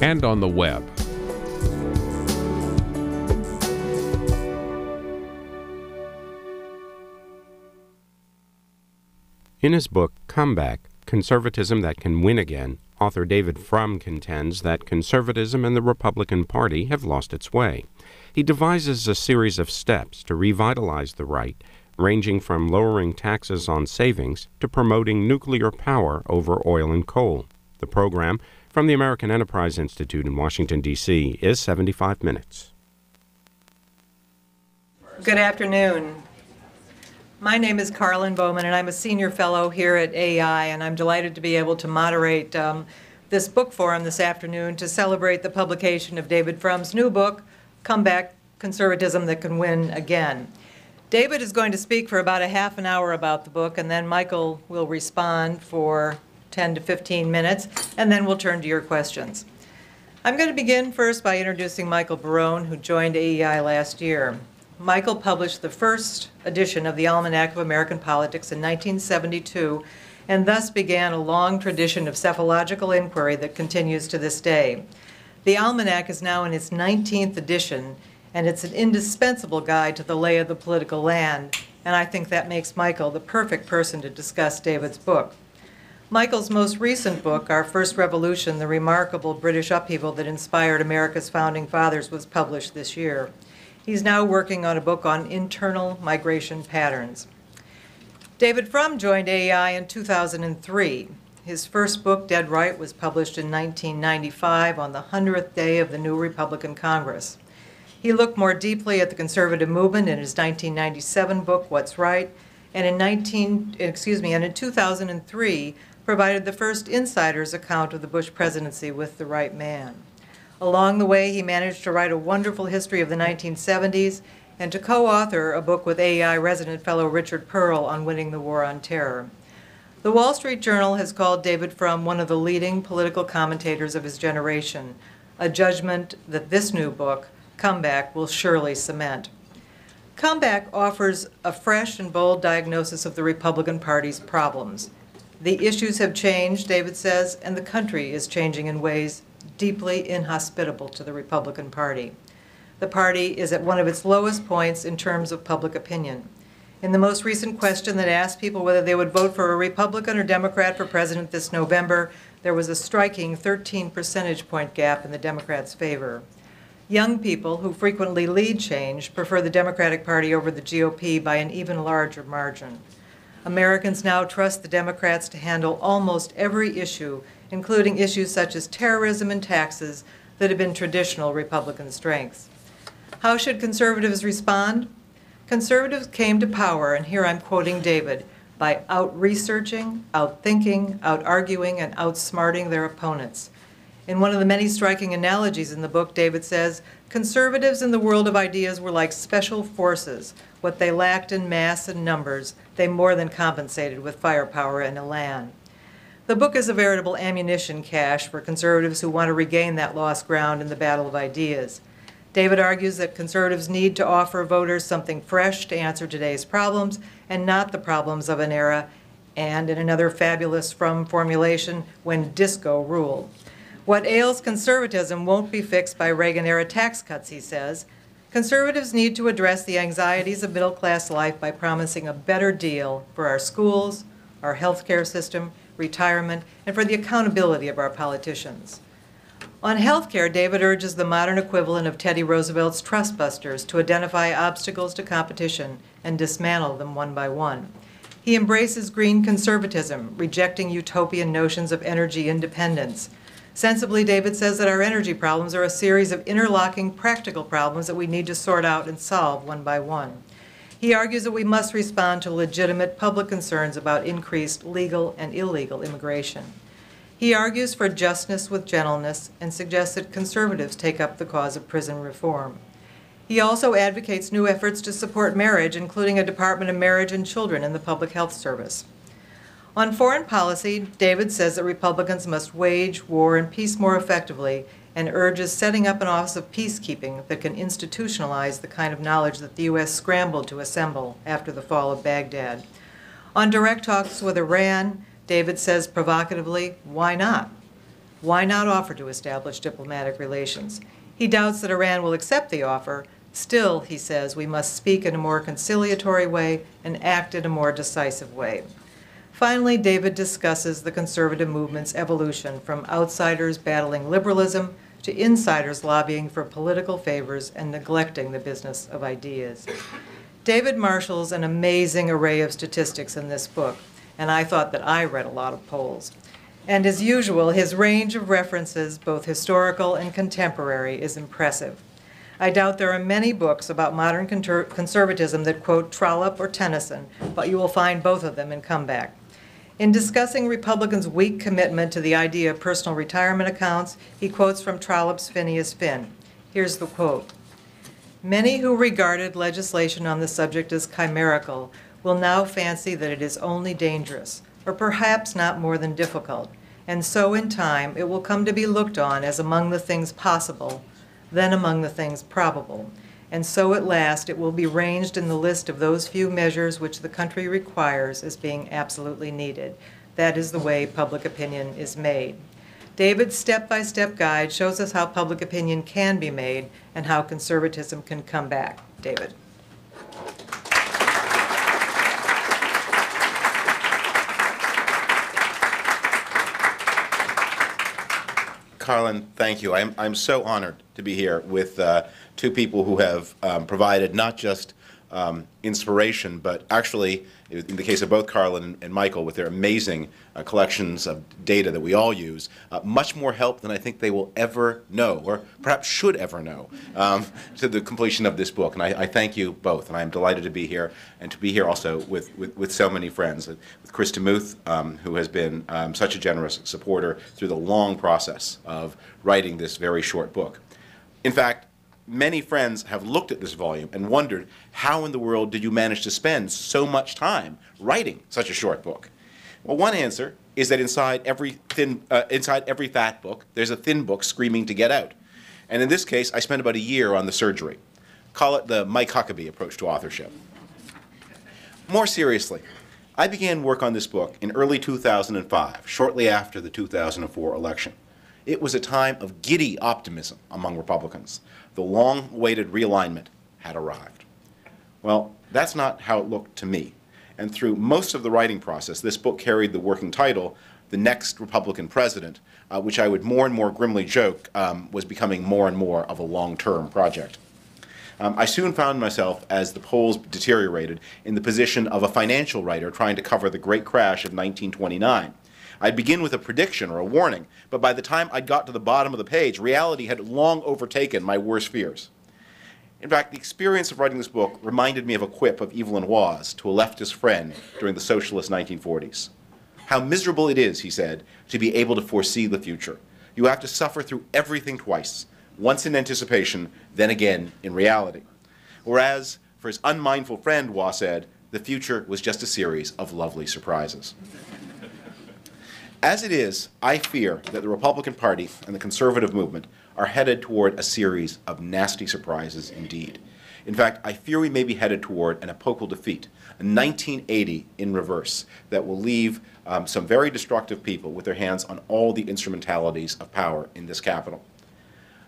and on the web. In his book, Comeback, Conservatism That Can Win Again, author David Frum contends that conservatism and the Republican Party have lost its way. He devises a series of steps to revitalize the right, ranging from lowering taxes on savings to promoting nuclear power over oil and coal. The program, from the American Enterprise Institute in Washington, D.C., is 75 minutes. Good afternoon. My name is Carlin Bowman, and I'm a senior fellow here at AI, and I'm delighted to be able to moderate this book forum this afternoon to celebrate the publication of David Frum's new book, Comeback, Conservatism That Can Win Again. David is going to speak for about a half an hour about the book, and then Michael will respond for 10 to 15 minutes, and then we'll turn to your questions. I'm going to begin first by introducing Michael Barone, who joined AEI last year. Michael published the first edition of the Almanac of American Politics in 1972, and thus began a long tradition of psephological inquiry that continues to this day. The Almanac is now in its 19th edition, and it's an indispensable guide to the lay of the political land, and I think that makes Michael the perfect person to discuss David's book. Michael's most recent book, Our First Revolution, the Remarkable British Upheaval That Inspired America's Founding Fathers, was published this year. He's now working on a book on internal migration patterns. David Frum joined AEI in 2003. His first book, Dead Right, was published in 1995 on the 100th day of the new Republican Congress. He looked more deeply at the conservative movement in his 1997 book, What's Right, and in 2003 provided the first insider's account of the Bush presidency with The Right Man. Along the way, he managed to write a wonderful history of the 1970s and to co-author a book with AEI resident fellow Richard Pearl on winning the war on terror. The Wall Street Journal has called David Frum one of the leading political commentators of his generation, a judgment that this new book, Comeback, will surely cement. Comeback offers a fresh and bold diagnosis of the Republican Party's problems. The issues have changed, David says, and the country is changing in ways deeply inhospitable to the Republican Party. The party is at one of its lowest points in terms of public opinion. In the most recent question that asked people whether they would vote for a Republican or Democrat for president this November, there was a striking 13 percentage point gap in the Democrats' favor. Young people, who frequently lead change, prefer the Democratic Party over the GOP by an even larger margin. Americans now trust the Democrats to handle almost every issue, including issues such as terrorism and taxes that have been traditional Republican strengths. How should conservatives respond? Conservatives came to power, and here I'm quoting David, by out-researching, out-thinking, out-arguing, and outsmarting their opponents. In one of the many striking analogies in the book, David says, conservatives in the world of ideas were like special forces. What they lacked in mass and numbers, they more than compensated with firepower and elan. The book is a veritable ammunition cache for conservatives who want to regain that lost ground in the battle of ideas. David argues that conservatives need to offer voters something fresh to answer today's problems and not the problems of an era, and in another fabulous Frum formulation, when disco ruled. What ails conservatism won't be fixed by Reagan-era tax cuts, he says. Conservatives need to address the anxieties of middle-class life by promising a better deal for our schools, our healthcare system, retirement, and for the accountability of our politicians. On healthcare, David urges the modern equivalent of Teddy Roosevelt's trust busters to identify obstacles to competition and dismantle them one by one. He embraces green conservatism, rejecting utopian notions of energy independence. Sensibly, David says that our energy problems are a series of interlocking practical problems that we need to sort out and solve one by one. He argues that we must respond to legitimate public concerns about increased legal and illegal immigration. He argues for justness with gentleness and suggests that conservatives take up the cause of prison reform. He also advocates new efforts to support marriage, including a Department of Marriage and Children in the Public Health Service. On foreign policy, David says that Republicans must wage war and peace more effectively and urges setting up an office of peacekeeping that can institutionalize the kind of knowledge that the U.S. scrambled to assemble after the fall of Baghdad. On direct talks with Iran, David says provocatively, why not? Why not offer to establish diplomatic relations? He doubts that Iran will accept the offer. Still, he says, we must speak in a more conciliatory way and act in a more decisive way. Finally, David discusses the conservative movement's evolution from outsiders battling liberalism to insiders lobbying for political favors and neglecting the business of ideas. David marshals an amazing array of statistics in this book, and I thought that I read a lot of polls. And as usual, his range of references, both historical and contemporary, is impressive. I doubt there are many books about modern conservatism that quote Trollope or Tennyson, but you will find both of them in Comeback. In discussing Republicans' weak commitment to the idea of personal retirement accounts, he quotes from Trollope's Phineas Finn. Here's the quote. Many who regarded legislation on the subject as chimerical will now fancy that it is only dangerous, or perhaps not more than difficult, and so in time it will come to be looked on as among the things possible, then among the things probable, and so at last it will be ranged in the list of those few measures which the country requires as being absolutely needed. That is the way public opinion is made. David's step-by-step guide shows us how public opinion can be made and how conservatism can come back. David. Carlin, thank you. I'm so honored to be here with two people who have provided not just inspiration, but actually, in the case of both Carlin and Michael, with their amazing collections of data that we all use, much more help than I think they will ever know, or perhaps should ever know, to the completion of this book. And I thank you both, and I'm delighted to be here, and to be here also with so many friends. With Chris DeMuth, who has been such a generous supporter through the long process of writing this very short book. In fact, many friends have looked at this volume and wondered, how in the world did you manage to spend so much time writing such a short book? Well, one answer is that inside every fat book, there's a thin book screaming to get out. And in this case, I spent about a year on the surgery. Call it the Mike Huckabee approach to authorship. More seriously, I began work on this book in early 2005, shortly after the 2004 election. It was a time of giddy optimism among Republicans. The long-awaited realignment had arrived. Well, that's not how it looked to me. And through most of the writing process, this book carried the working title, The Next Republican President, which I would more and more grimly joke was becoming more and more of a long-term project. I soon found myself, as the polls deteriorated, in the position of a financial writer trying to cover the great crash of 1929. I'd begin with a prediction or a warning, but by the time I'd got to the bottom of the page, reality had long overtaken my worst fears. In fact, the experience of writing this book reminded me of a quip of Evelyn Waug's to a leftist friend during the socialist 1940s. How miserable it is, he said, to be able to foresee the future. You have to suffer through everything twice, once in anticipation, then again in reality. Whereas, for his unmindful friend, Waugh said, the future was just a series of lovely surprises. As it is, I fear that the Republican Party and the conservative movement are headed toward a series of nasty surprises indeed. In fact, I fear we may be headed toward an epochal defeat, a 1980 in reverse, that will leave some very destructive people with their hands on all the instrumentalities of power in this capital.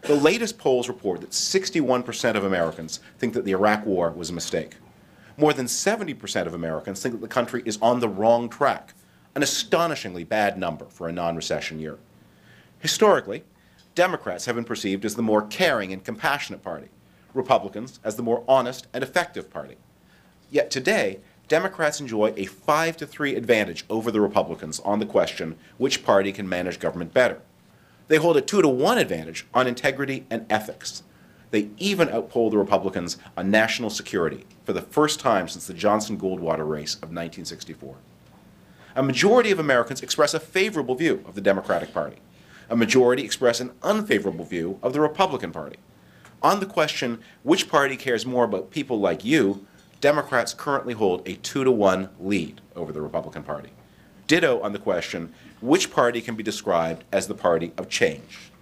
The latest polls report that 61% of Americans think that the Iraq War was a mistake. More than 70% of Americans think that the country is on the wrong track, an astonishingly bad number for a non-recession year. Historically, Democrats have been perceived as the more caring and compassionate party, Republicans as the more honest and effective party. Yet today, Democrats enjoy a 5-3 advantage over the Republicans on the question which party can manage government better. They hold a 2-1 advantage on integrity and ethics. They even outpoll the Republicans on national security for the first time since the Johnson-Goldwater race of 1964. A majority of Americans express a favorable view of the Democratic Party. A majority express an unfavorable view of the Republican Party. On the question, which party cares more about people like you, Democrats currently hold a 2-1 lead over the Republican Party. Ditto on the question, which party can be described as the party of change.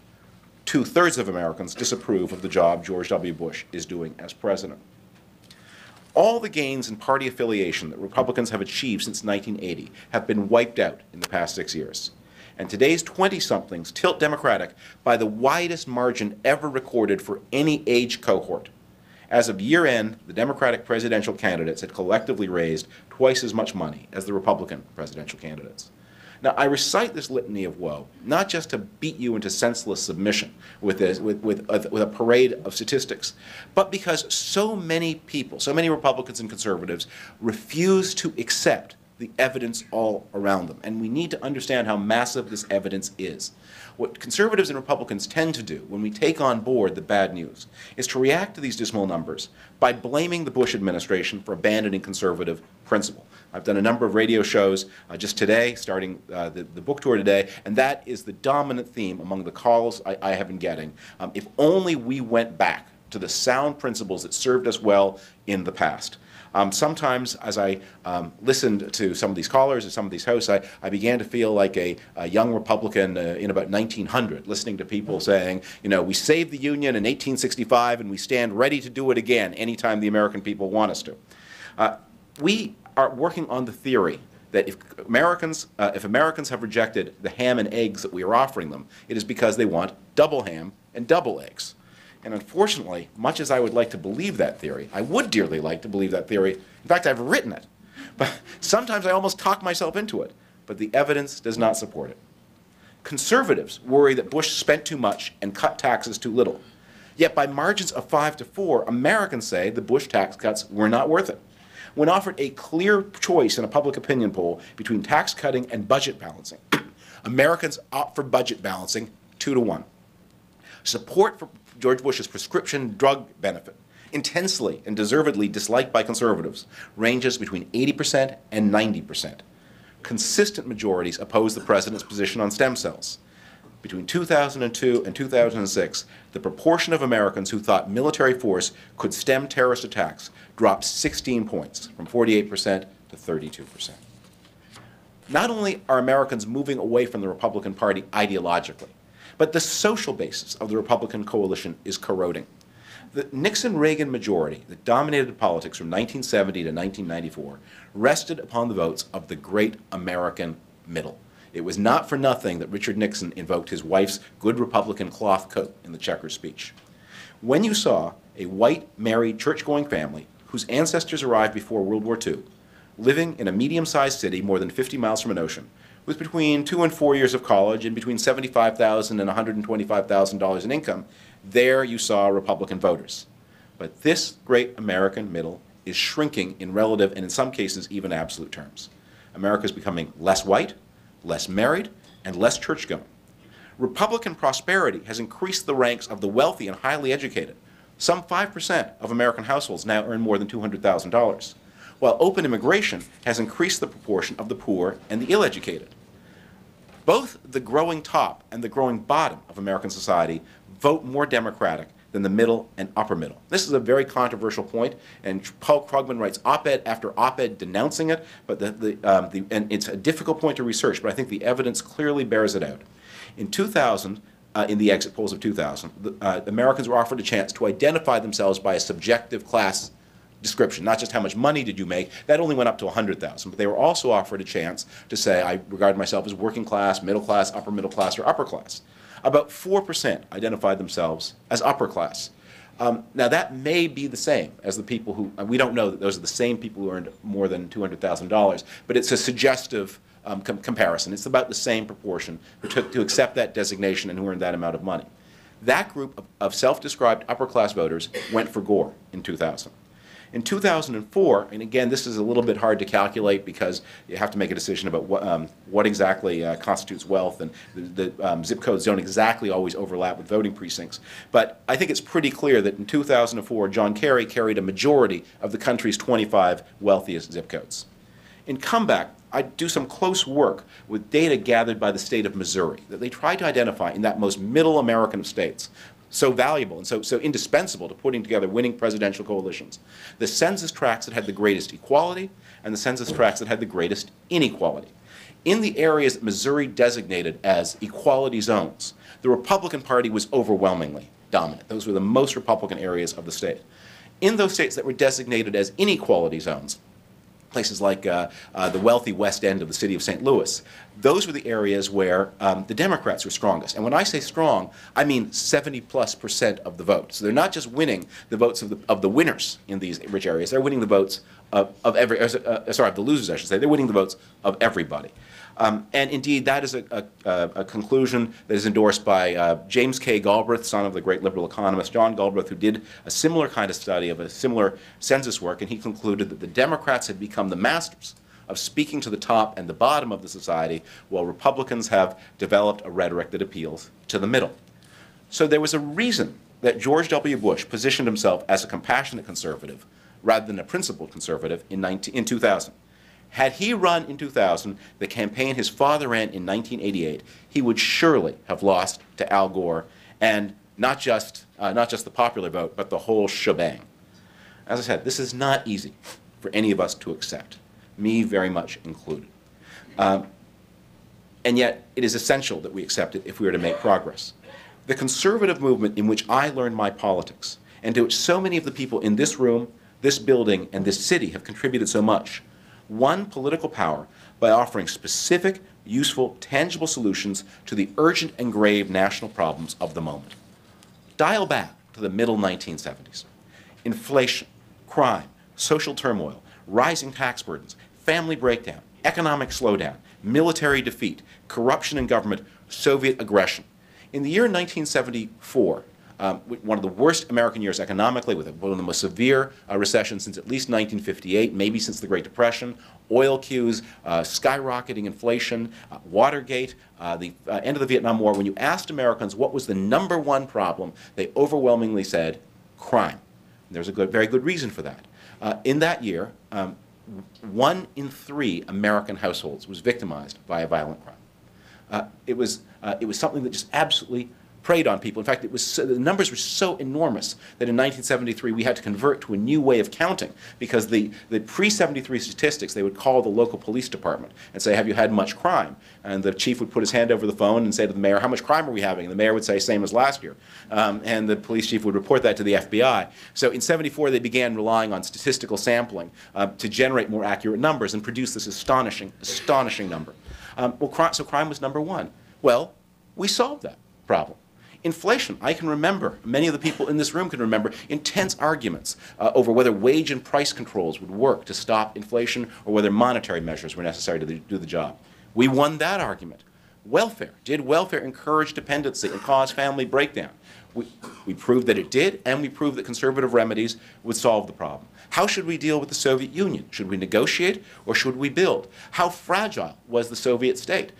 2/3 of Americans disapprove of the job George W. Bush is doing as president. All the gains in party affiliation that Republicans have achieved since 1980 have been wiped out in the past 6 years. and today's 20-somethings tilt Democratic by the widest margin ever recorded for any age cohort. As of year end, the Democratic presidential candidates had collectively raised twice as much money as the Republican presidential candidates. Now, I recite this litany of woe not just to beat you into senseless submission with a parade of statistics, but because so many people, so many Republicans and conservatives, refuse to accept the evidence all around them. And we need to understand how massive this evidence is. What conservatives and Republicans tend to do when we take on board the bad news is to react to these dismal numbers by blaming the Bush administration for abandoning conservative principle. I've done a number of radio shows just today, starting the book tour today, and that is the dominant theme among the calls I have been getting. If only we went back to the sound principles that served us well in the past. Sometimes, as I listened to some of these callers and some of these hosts, I began to feel like a young Republican in about 1900, listening to people saying, you know, we saved the Union in 1865 and we stand ready to do it again anytime the American people want us to. We are working on the theory that if Americans have rejected the ham and eggs that we are offering them, it is because they want double ham and double eggs. And unfortunately, much as I would like to believe that theory, I would dearly like to believe that theory. In fact, I've written it. But sometimes I almost talk myself into it. But the evidence does not support it. Conservatives worry that Bush spent too much and cut taxes too little. Yet by margins of 5-4, Americans say the Bush tax cuts were not worth it. When offered a clear choice in a public opinion poll between tax cutting and budget balancing, Americans opt for budget balancing 2-1. Support for George Bush's prescription drug benefit, intensely and deservedly disliked by conservatives, ranges between 80% and 90%. Consistent majorities oppose the president's position on stem cells. Between 2002 and 2006, the proportion of Americans who thought military force could stem terrorist attacks dropped 16 points, from 48% to 32%. Not only are Americans moving away from the Republican Party ideologically, but the social basis of the Republican coalition is corroding. The Nixon-Reagan majority that dominated politics from 1970 to 1994 rested upon the votes of the great American middle. It was not for nothing that Richard Nixon invoked his wife's good Republican cloth coat in the Chequers speech. When you saw a white, married, church-going family whose ancestors arrived before World War II, living in a medium-sized city more than 50 miles from an ocean, with between 2 and 4 years of college and between $75,000 and $125,000 in income, there you saw Republican voters. But this great American middle is shrinking in relative and in some cases even absolute terms. America is becoming less white, less married, and less church-going. Republican prosperity has increased the ranks of the wealthy and highly educated. Some 5% of American households now earn more than $200,000. While open immigration has increased the proportion of the poor and the ill-educated. Both the growing top and the growing bottom of American society vote more Democratic than the middle and upper middle. This is a very controversial point, and Paul Krugman writes op-ed after op-ed denouncing it, but and it's a difficult point to research, but I think the evidence clearly bears it out. In 2000, in the exit polls of 2000, Americans were offered a chance to identify themselves by a subjective class description, not just how much money did you make. That only went up to 100,000, but they were also offered a chance to say, I regard myself as working class, middle class, or upper class. About 4% identified themselves as upper class. Now that may be the same as the people who, we don't know that those are the same people who earned more than $200,000, but it's a suggestive comparison. It's about the same proportion to accept that designation and who earned that amount of money. That group of self-described upper class voters went for Gore in 2000. In 2004, and again, this is a little bit hard to calculate because you have to make a decision about what exactly constitutes wealth, and the zip codes don't exactly always overlap with voting precincts. But I think it's pretty clear that in 2004, John Kerry carried a majority of the country's 25 wealthiest zip codes. In comeback, I do some close work with data gathered by the state of Missouri that they tried to identify in that most middle American of states, so valuable and so indispensable to putting together winning presidential coalitions. The census tracts that had the greatest equality and the census tracts that had the greatest inequality. In the areas that Missouri designated as equality zones, the Republican Party was overwhelmingly dominant. Those were the most Republican areas of the state. In those states that were designated as inequality zones, places like the wealthy West End of the city of St. Louis. Those were the areas where the Democrats were strongest. And when I say strong, I mean 70+% of the vote. So they're not just winning the votes of the winners in these rich areas. They're winning the votes of the losers, I should say. They're winning the votes of everybody. And indeed, that is a conclusion that is endorsed by James K. Galbraith, son of the great liberal economist John Galbraith, who did a similar kind of study of a similar census work, and he concluded that the Democrats had become the masters of speaking to the top and the bottom of the society, while Republicans have developed a rhetoric that appeals to the middle. So there was a reason that George W. Bush positioned himself as a compassionate conservative rather than a principled conservative in 2000. Had he run in 2000 the campaign his father ran in 1988, he would surely have lost to Al Gore, and not just the popular vote, but the whole shebang. As I said, this is not easy for any of us to accept, me very much included. And yet, it is essential that we accept it if we are to make progress. The conservative movement in which I learned my politics, and to which so many of the people in this room, this building, and this city have contributed so much, won political power by offering specific, useful, tangible solutions to the urgent and grave national problems of the moment. Dial back to the middle 1970s. Inflation, crime, social turmoil, rising tax burdens, family breakdown, economic slowdown, military defeat, corruption in government, Soviet aggression. In the year 1974, one of the worst American years economically, with one of the most severe recessions since at least 1958, maybe since the Great Depression, oil queues, skyrocketing inflation, Watergate, the end of the Vietnam War. When you asked Americans what was the #1 problem, they overwhelmingly said crime. And there's a very good reason for that. In that year, 1 in 3 American households was victimized by a violent crime. It was something that just absolutely preyed on people. In fact, the numbers were so enormous that in 1973 we had to convert to a new way of counting, because the pre-73 statistics, they would call the local police department and say, have you had much crime? And the chief would put his hand over the phone and say to the mayor, how much crime are we having? And the mayor would say, same as last year. And the police chief would report that to the FBI. So in 74 they began relying on statistical sampling to generate more accurate numbers and produce this astonishing number. So crime was #1. Well, we solved that problem. Inflation, I can remember, many of the people in this room can remember, intense arguments over whether wage and price controls would work to stop inflation or whether monetary measures were necessary to do the job. We won that argument. Welfare, did welfare encourage dependency and cause family breakdown? We proved that it did, and we proved that conservative remedies would solve the problem. How should we deal with the Soviet Union? Should we negotiate or should we build? How fragile was the Soviet state?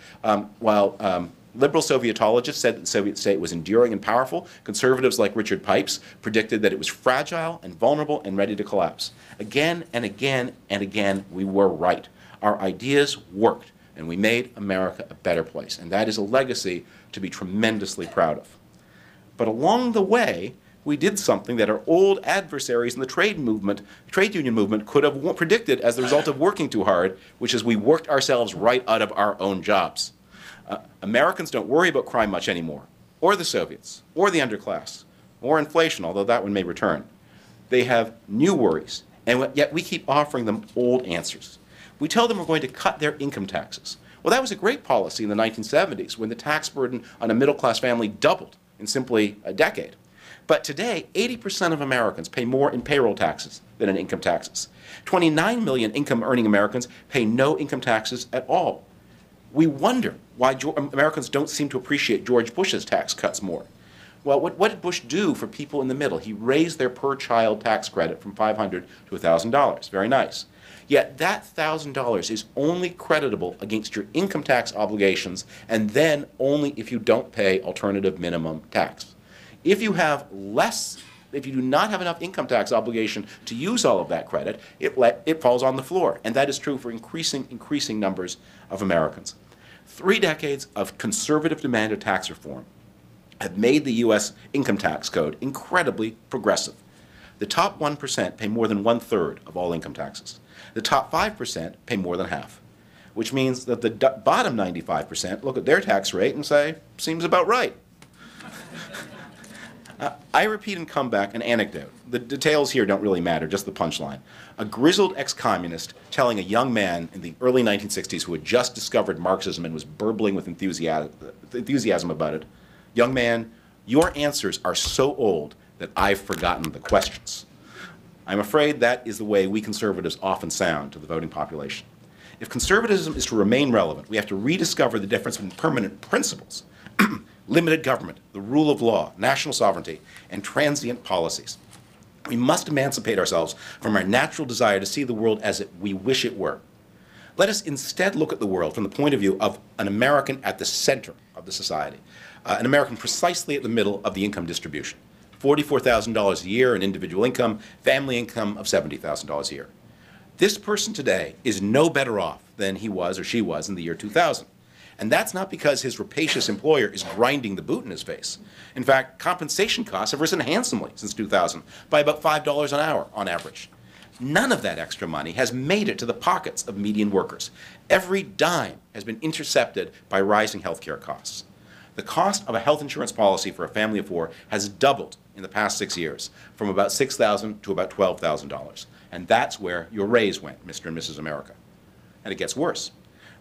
While liberal Sovietologists said that the Soviet state was enduring and powerful, conservatives like Richard Pipes predicted that it was fragile and vulnerable and ready to collapse. Again and again and again, we were right. Our ideas worked, and we made America a better place. And that is a legacy to be tremendously proud of. But along the way, we did something that our old adversaries in the trade union movement could have predicted as the result of working too hard, which is we worked ourselves right out of our own jobs. Americans don't worry about crime much anymore, or the Soviets, or the underclass, or inflation, although that one may return. They have new worries, and yet we keep offering them old answers. We tell them we're going to cut their income taxes. Well, that was a great policy in the 1970s, when the tax burden on a middle-class family doubled in simply a decade. But today, 80% of Americans pay more in payroll taxes than in income taxes. 29 million income-earning Americans pay no income taxes at all. We wonder why Americans don't seem to appreciate George Bush's tax cuts more. Well, what did Bush do for people in the middle? He raised their per-child tax credit from $500 to $1,000. Very nice. Yet that $1,000 is only creditable against your income tax obligations, and then only if you don't pay alternative minimum tax. If you do not have enough income tax obligation to use all of that credit, it falls on the floor. And that is true for increasing numbers of Americans. 3 decades of conservative demand of tax reform have made the U.S. income tax code incredibly progressive. The top 1% pay more than 1/3 of all income taxes. The top 5% pay more than half, which means that the bottom 95% look at their tax rate and say, seems about right. I repeat and come back an anecdote. The details here don't really matter, just the punchline. A grizzled ex-communist telling a young man in the early 1960s who had just discovered Marxism and was burbling with enthusiasm about it, "Young man, your answers are so old that I've forgotten the questions." I'm afraid that is the way we conservatives often sound to the voting population. If conservatism is to remain relevant, we have to rediscover the difference between permanent principles, limited government, the rule of law, national sovereignty, and transient policies. We must emancipate ourselves from our natural desire to see the world as we wish it were. Let us instead look at the world from the point of view of an American at the center of the society, an American precisely at the middle of the income distribution. $44,000 a year in individual income, family income of $70,000 a year. This person today is no better off than he was or she was in the year 2000. And that's not because his rapacious employer is grinding the boot in his face. In fact, compensation costs have risen handsomely since 2000 by about $5 an hour on average. None of that extra money has made it to the pockets of median workers. Every dime has been intercepted by rising health care costs. The cost of a health insurance policy for a family of four has doubled in the past 6 years, from about $6,000 to about $12,000. And that's where your raise went, Mr. and Mrs. America. And it gets worse.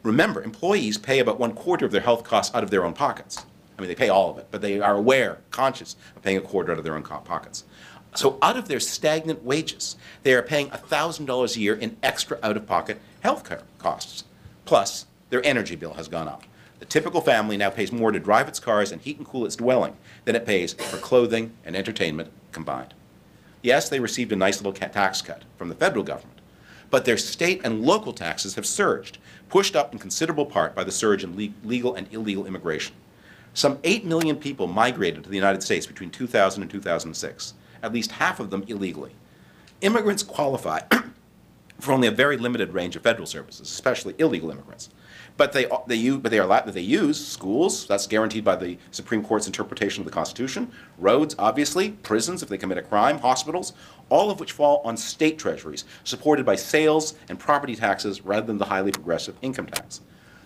Remember, employees pay about 1/4 of their health costs out of their own pockets. I mean, they pay all of it, but they are aware, conscious of paying 1/4 out of their own pockets. So out of their stagnant wages, they are paying $1,000 a year in extra out-of-pocket health care costs. Plus, their energy bill has gone up. The typical family now pays more to drive its cars and heat and cool its dwelling than it pays for clothing and entertainment combined. Yes, they received a nice little tax cut from the federal government, but their state and local taxes have surged, pushed up in considerable part by the surge in legal and illegal immigration. Some 8 million people migrated to the United States between 2000 and 2006, at least half of them illegally. Immigrants qualify for only a very limited range of federal services, especially illegal immigrants. But they use schools, that's guaranteed by the Supreme Court's interpretation of the Constitution, roads, obviously, prisons if they commit a crime, hospitals, all of which fall on state treasuries, supported by sales and property taxes rather than the highly progressive income tax.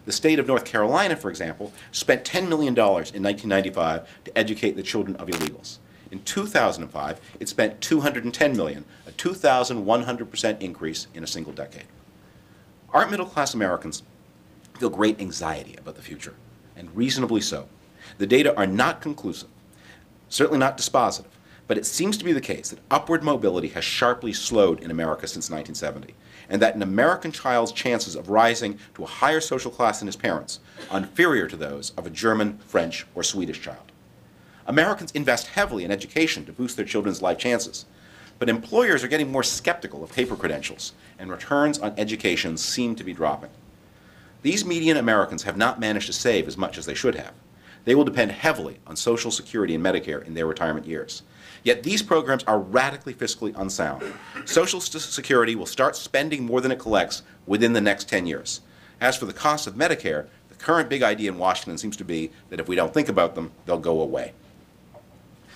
The state of North Carolina, for example, spent $10 million in 1995 to educate the children of illegals. In 2005, it spent $210 million, a 2,100% increase in a single decade. Our middle-class Americans feel great anxiety about the future, and reasonably so. The data are not conclusive, certainly not dispositive, but it seems to be the case that upward mobility has sharply slowed in America since 1970, and that an American child's chances of rising to a higher social class than his parents are inferior to those of a German, French, or Swedish child. Americans invest heavily in education to boost their children's life chances, but employers are getting more skeptical of paper credentials, and returns on education seem to be dropping. These median Americans have not managed to save as much as they should have. They will depend heavily on Social Security and Medicare in their retirement years. Yet these programs are radically fiscally unsound. Social Security will start spending more than it collects within the next 10 years. As for the cost of Medicare, the current big idea in Washington seems to be that if we don't think about them, they'll go away.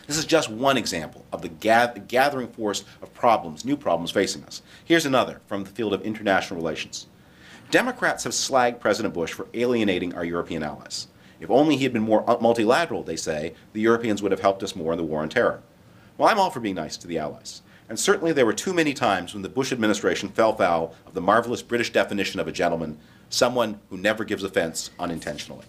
This is just one example of the gathering force of problems, new problems facing us. Here's another from the field of international relations. Democrats have slagged President Bush for alienating our European allies. If only he had been more multilateral, they say, the Europeans would have helped us more in the war on terror. Well, I'm all for being nice to the allies. And certainly there were too many times when the Bush administration fell foul of the marvelous British definition of a gentleman, someone who never gives offense unintentionally.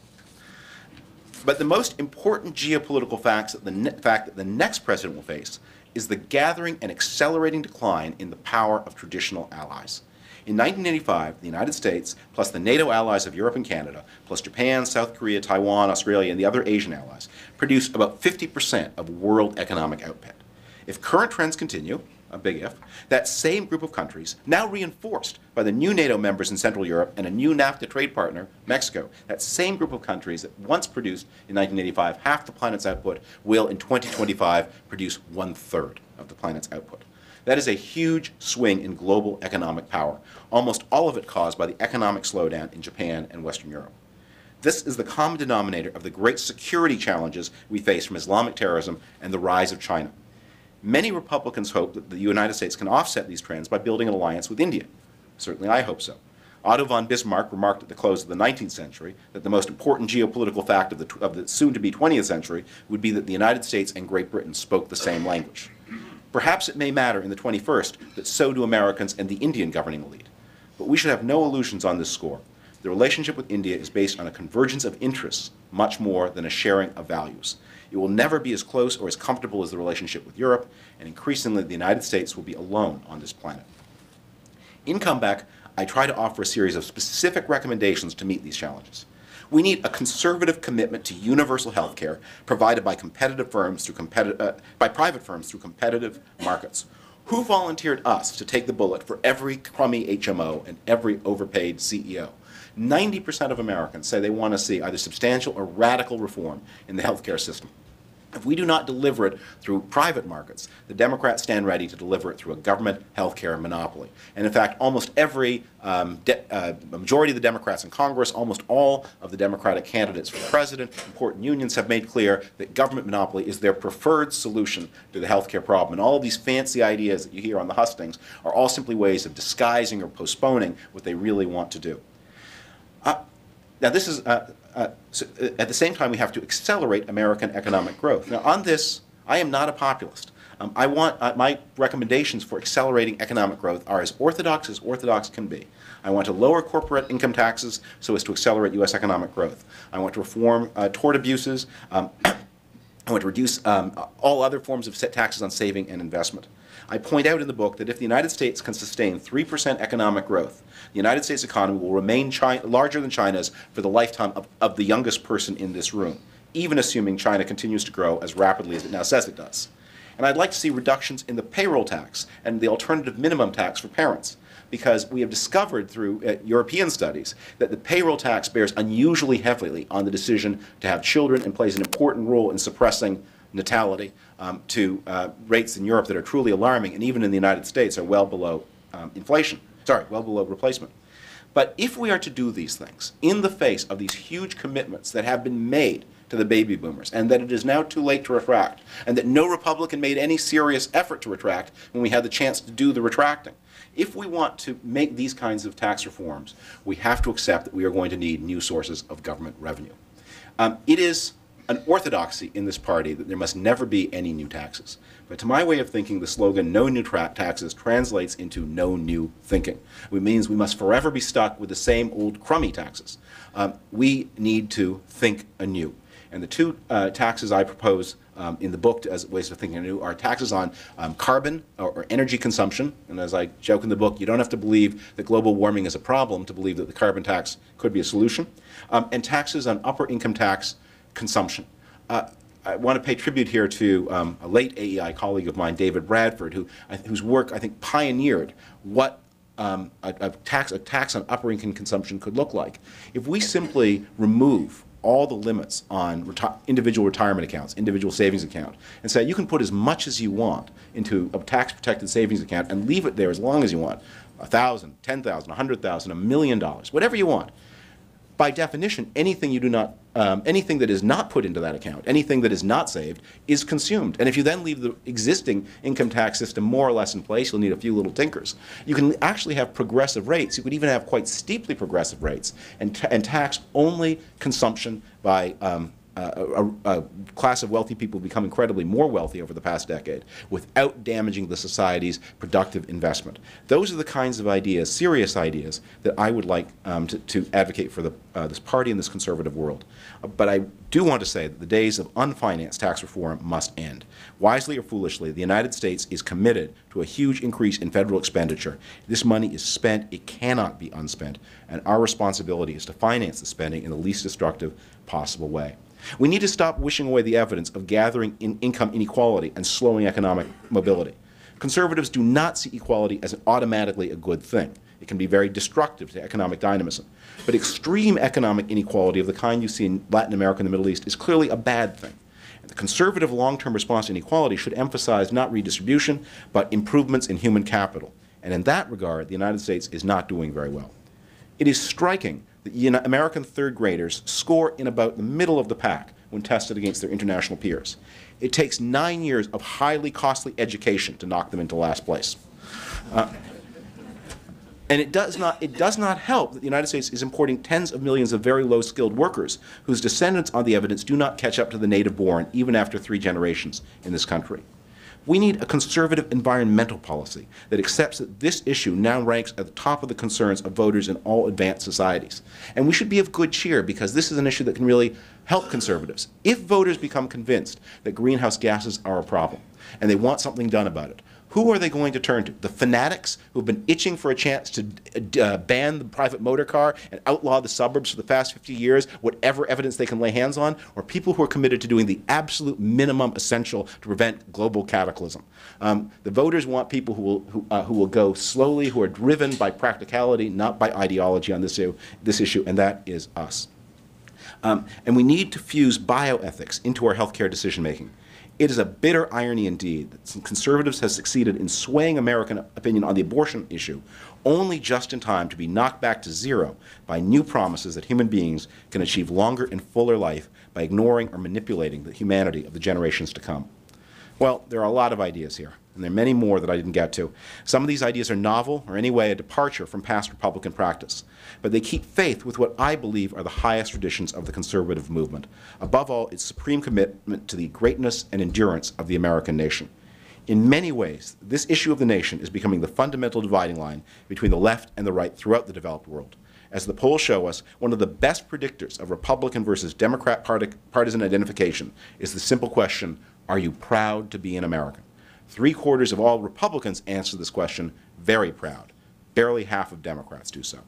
But the most important geopolitical fact that the next president will face is the gathering and accelerating decline in the power of traditional allies. In 1985, the United States, plus the NATO allies of Europe and Canada, plus Japan, South Korea, Taiwan, Australia, and the other Asian allies, produced about 50% of world economic output. If current trends continue, a big if, that same group of countries, now reinforced by the new NATO members in Central Europe and a new NAFTA trade partner, Mexico, that same group of countries that once produced in 1985 half the planet's output will in 2025 produce 1/3 of the planet's output. That is a huge swing in global economic power, almost all of it caused by the economic slowdown in Japan and Western Europe. This is the common denominator of the great security challenges we face from Islamic terrorism and the rise of China. Many Republicans hope that the United States can offset these trends by building an alliance with India. Certainly I hope so. Otto von Bismarck remarked at the close of the 19th century that the most important geopolitical fact of the soon-to-be 20th century would be that the United States and Great Britain spoke the same language. Perhaps it may matter in the 21st that so do Americans and the Indian governing elite. But we should have no illusions on this score. The relationship with India is based on a convergence of interests much more than a sharing of values. It will never be as close or as comfortable as the relationship with Europe, and increasingly the United States will be alone on this planet. In Comeback, I try to offer a series of specific recommendations to meet these challenges. We need a conservative commitment to universal health care provided by private firms through competitive markets. Who volunteered us to take the bullet for every crummy HMO and every overpaid CEO? 90% of Americans say they want to see either substantial or radical reform in the healthcare system. If we do not deliver it through private markets, the Democrats stand ready to deliver it through a government healthcare monopoly. And in fact, almost every majority of the Democrats in Congress, almost all of the Democratic candidates for president, important unions have made clear that government monopoly is their preferred solution to the healthcare problem. And all of these fancy ideas that you hear on the hustings are all simply ways of disguising or postponing what they really want to do. Now, this is so at the same time, we have to accelerate American economic growth. Now, on this, I am not a populist. I want my recommendations for accelerating economic growth are as orthodox can be. I want to lower corporate income taxes so as to accelerate U.S. economic growth. I want to reform tort abuses. I want to reduce all other forms of taxes on saving and investment. I point out in the book that if the United States can sustain 3% economic growth, the United States economy will remain larger than China's for the lifetime of the youngest person in this room, even assuming China continues to grow as rapidly as it now says it does. And I'd like to see reductions in the payroll tax and the alternative minimum tax for parents, because we have discovered through European studies that the payroll tax bears unusually heavily on the decision to have children and plays an important role in suppressing natality to rates in Europe that are truly alarming, and even in the United States are well below well below replacement. But if we are to do these things in the face of these huge commitments that have been made to the baby boomers, and that it is now too late to retract, and that no Republican made any serious effort to retract when we had the chance to do the retracting, if we want to make these kinds of tax reforms, we have to accept that we are going to need new sources of government revenue. It is an orthodoxy in this party that there must never be any new taxes. But to my way of thinking, the slogan, no new taxes, translates into no new thinking. It means we must forever be stuck with the same old crummy taxes. We need to think anew. And the two taxes I propose in the book as ways of thinking anew are taxes on carbon or energy consumption. And as I joke in the book, you don't have to believe that global warming is a problem to believe that the carbon tax could be a solution. And taxes on upper income tax consumption. I want to pay tribute here to a late AEI colleague of mine, David Bradford, whose work I think pioneered what a tax on upper income consumption could look like. If we simply remove all the limits on individual retirement accounts, individual savings account, and say you can put as much as you want into a tax-protected savings account and leave it there as long as you want, $1,000, $10,000, $100,000, $1 million, whatever you want. By definition, anything anything that is not put into that account, anything that is not saved, is consumed. And if you then leave the existing income tax system more or less in place, you'll need a few little tinkers. You can actually have progressive rates. You could even have quite steeply progressive rates and tax only consumption by a class of wealthy people become incredibly more wealthy over the past decade without damaging the society's productive investment. Those are the kinds of ideas, serious ideas, that I would like to advocate for this party in this conservative world. But I do want to say that the days of unfinanced tax reform must end. Wisely or foolishly, the United States is committed to a huge increase in federal expenditure. This money is spent. It cannot be unspent. And our responsibility is to finance the spending in the least destructive possible way. We need to stop wishing away the evidence of gathering income inequality and slowing economic mobility. Conservatives do not see equality as automatically a good thing. It can be very destructive to economic dynamism. But extreme economic inequality of the kind you see in Latin America and the Middle East is clearly a bad thing. And the conservative long-term response to inequality should emphasize not redistribution, but improvements in human capital. And in that regard, the United States is not doing very well. It is striking that American third graders score in about the middle of the pack when tested against their international peers. It takes 9 years of highly costly education to knock them into last place. And it does not help that the United States is importing tens of millions of very low-skilled workers whose descendants, on the evidence, do not catch up to the native-born even after 3 generations in this country. We need a conservative environmental policy that accepts that this issue now ranks at the top of the concerns of voters in all advanced societies. And we should be of good cheer because this is an issue that can really help conservatives. If voters become convinced that greenhouse gases are a problem and they want something done about it, who are they going to turn to? The fanatics who have been itching for a chance to ban the private motor car and outlaw the suburbs for the past 50 years, whatever evidence they can lay hands on, or people who are committed to doing the absolute minimum essential to prevent global cataclysm? The voters want people who will go slowly, who are driven by practicality, not by ideology on this issue, and that is us. And we need to fuse bioethics into our healthcare decision-making. It is a bitter irony indeed that some conservatives have succeeded in swaying American opinion on the abortion issue only just in time to be knocked back to zero by new promises that human beings can achieve longer and fuller life by ignoring or manipulating the humanity of the generations to come. Well, there are a lot of ideas here, and there are many more that I didn't get to. Some of these ideas are novel or anyway a departure from past Republican practice, but they keep faith with what I believe are the highest traditions of the conservative movement. Above all, its supreme commitment to the greatness and endurance of the American nation. In many ways, this issue of the nation is becoming the fundamental dividing line between the left and the right throughout the developed world. As the polls show us, one of the best predictors of Republican versus Democrat partisan identification is the simple question, are you proud to be an American? 3/4 of all Republicans answer this question, very proud. Barely half of Democrats do so.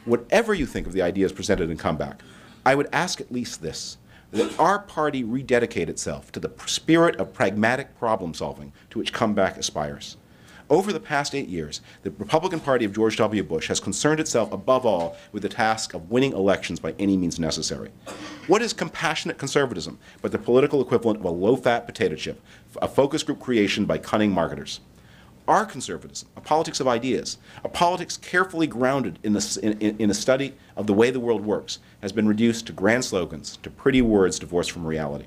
Whatever you think of the ideas presented in Comeback, I would ask at least this, that our party rededicate itself to the spirit of pragmatic problem solving to which Comeback aspires. Over the past 8 years, the Republican Party of George W. Bush has concerned itself above all with the task of winning elections by any means necessary. What is compassionate conservatism but the political equivalent of a low-fat potato chip, a focus group creation by cunning marketers? Our conservatism, a politics of ideas, a politics carefully grounded in a study of the way the world works, has been reduced to grand slogans, to pretty words divorced from reality.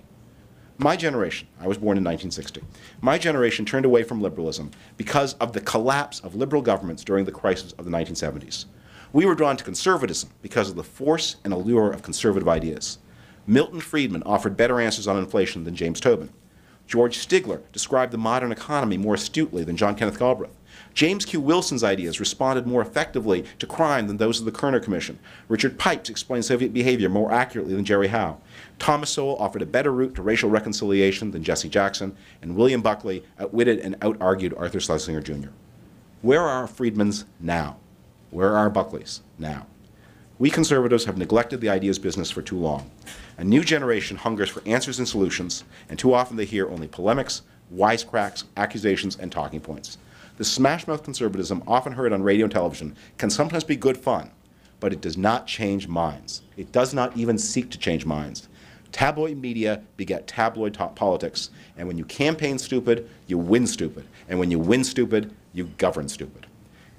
My generation, I was born in 1960, my generation turned away from liberalism because of the collapse of liberal governments during the crisis of the 1970s. We were drawn to conservatism because of the force and allure of conservative ideas. Milton Friedman offered better answers on inflation than James Tobin. George Stigler described the modern economy more astutely than John Kenneth Galbraith. James Q. Wilson's ideas responded more effectively to crime than those of the Kerner Commission. Richard Pipes explained Soviet behavior more accurately than Jerry Howe. Thomas Sowell offered a better route to racial reconciliation than Jesse Jackson, and William Buckley outwitted and out-argued Arthur Schlesinger Jr. Where are our Friedmans now? Where are our Buckleys now? We conservatives have neglected the ideas business for too long. A new generation hungers for answers and solutions, and too often they hear only polemics, wisecracks, accusations, and talking points. The smash-mouth conservatism often heard on radio and television can sometimes be good fun, but it does not change minds. It does not even seek to change minds. Tabloid media beget tabloid politics, and when you campaign stupid, you win stupid. And when you win stupid, you govern stupid.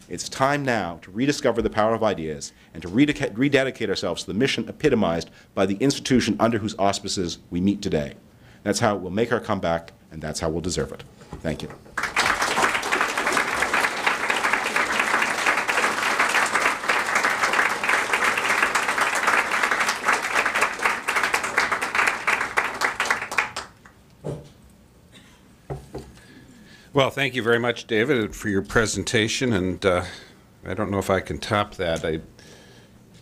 It's time now to rediscover the power of ideas and to rededicate ourselves to the mission epitomized by the institution under whose auspices we meet today. That's how we'll make our comeback, and that's how we'll deserve it. Thank you. Well, thank you very much, David, for your presentation, and I don't know if I can top that.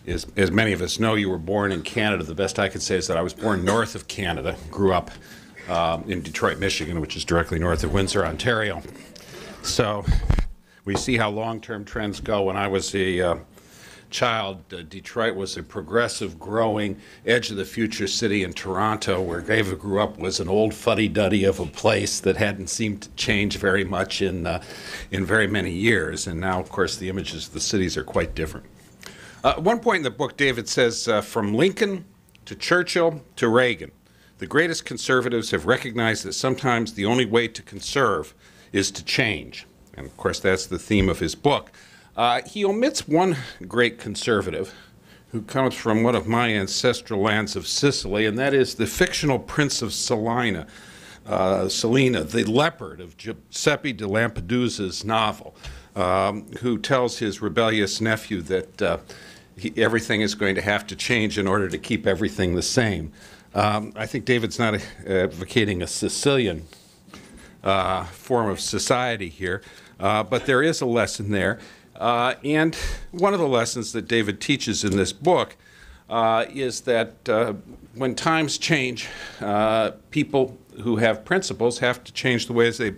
As many of us know, you were born in Canada. The best I could say is that I was born north of Canada, grew up in Detroit, Michigan, which is directly north of Windsor, Ontario. So we see how long-term trends go. When I was a child, Detroit was a progressive, growing, edge-of-the-future city in Toronto, where David grew up was an old fuddy-duddy of a place that hadn't seemed to change very much in very many years. And now, of course, the images of the cities are quite different. At one point in the book, David says, from Lincoln to Churchill to Reagan, the greatest conservatives have recognized that sometimes the only way to conserve is to change. And, of course, that's the theme of his book. He omits one great conservative who comes from one of my ancestral lands of Sicily, and that is the fictional Prince of Salina, the leopard of Giuseppe de Lampedusa's novel. who tells his rebellious nephew that everything is going to have to change in order to keep everything the same. I think David's not advocating a Sicilian form of society here, but there is a lesson there. And one of the lessons that David teaches in this book is that when times change, people who have principles have to change the ways they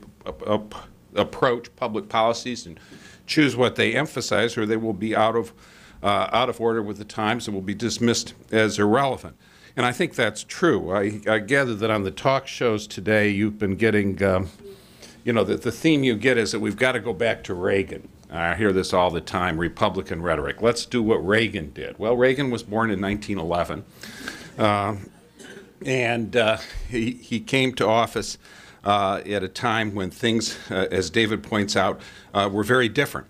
approach public policies and choose what they emphasize, or they will be out of order with the times and will be dismissed as irrelevant. And I think that's true. I gather that on the talk shows today you've been getting, you know, the theme you get is that we've got to go back to Reagan. I hear this all the time, Republican rhetoric. Let's do what Reagan did. Well, Reagan was born in 1911, and he came to office at a time when things, as David points out, were very different.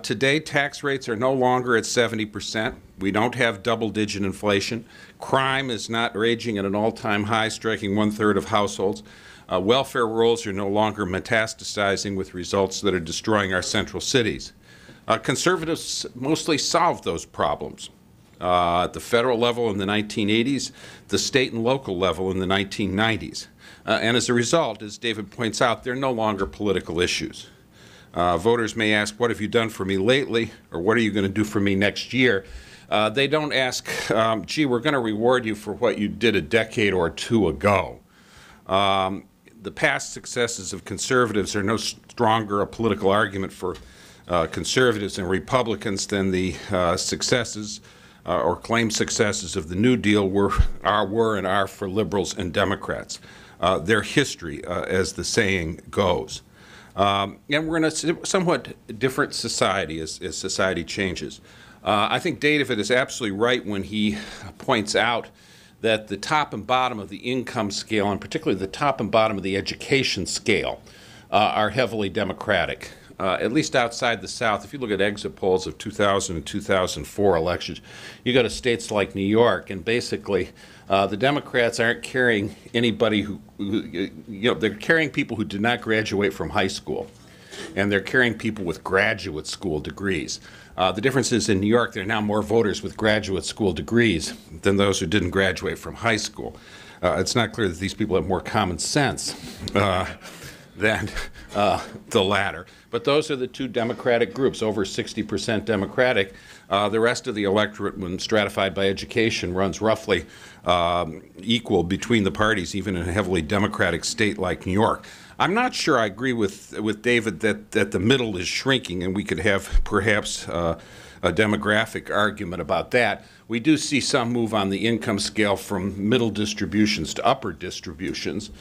Today, tax rates are no longer at 70%. We don't have double-digit inflation. Crime is not raging at an all-time high, striking 1/3 of households. Welfare rolls are no longer metastasizing with results that are destroying our central cities. Conservatives mostly solved those problems at the federal level in the 1980s, the state and local level in the 1990s. And as a result, as David points out, they're no longer political issues. Voters may ask, what have you done for me lately, or what are you going to do for me next year? They don't ask, gee, we're going to reward you for what you did a decade or two ago. The past successes of conservatives are no stronger a political argument for conservatives and Republicans than the successes or claimed successes of the New Deal were and are for liberals and Democrats. Their history, as the saying goes. And we're in a somewhat different society as society changes. I think David is absolutely right when he points out that the top and bottom of the income scale, and particularly the top and bottom of the education scale, are heavily Democratic. At least outside the South, if you look at exit polls of 2000 and 2004 elections, you go to states like New York, and basically the Democrats aren't carrying anybody who, you know, they're carrying people who did not graduate from high school, and they're carrying people with graduate school degrees. The difference is in New York, there are now more voters with graduate school degrees than those who didn't graduate from high school. It's not clear that these people have more common sense than the latter. But those are the two Democratic groups, over 60% Democratic. The rest of the electorate, when stratified by education, runs roughly equal between the parties, even in a heavily Democratic state like New York. I'm not sure I agree with David that the middle is shrinking, and we could have perhaps a demographic argument about that. We do see some move on the income scale from middle distributions to upper distributions,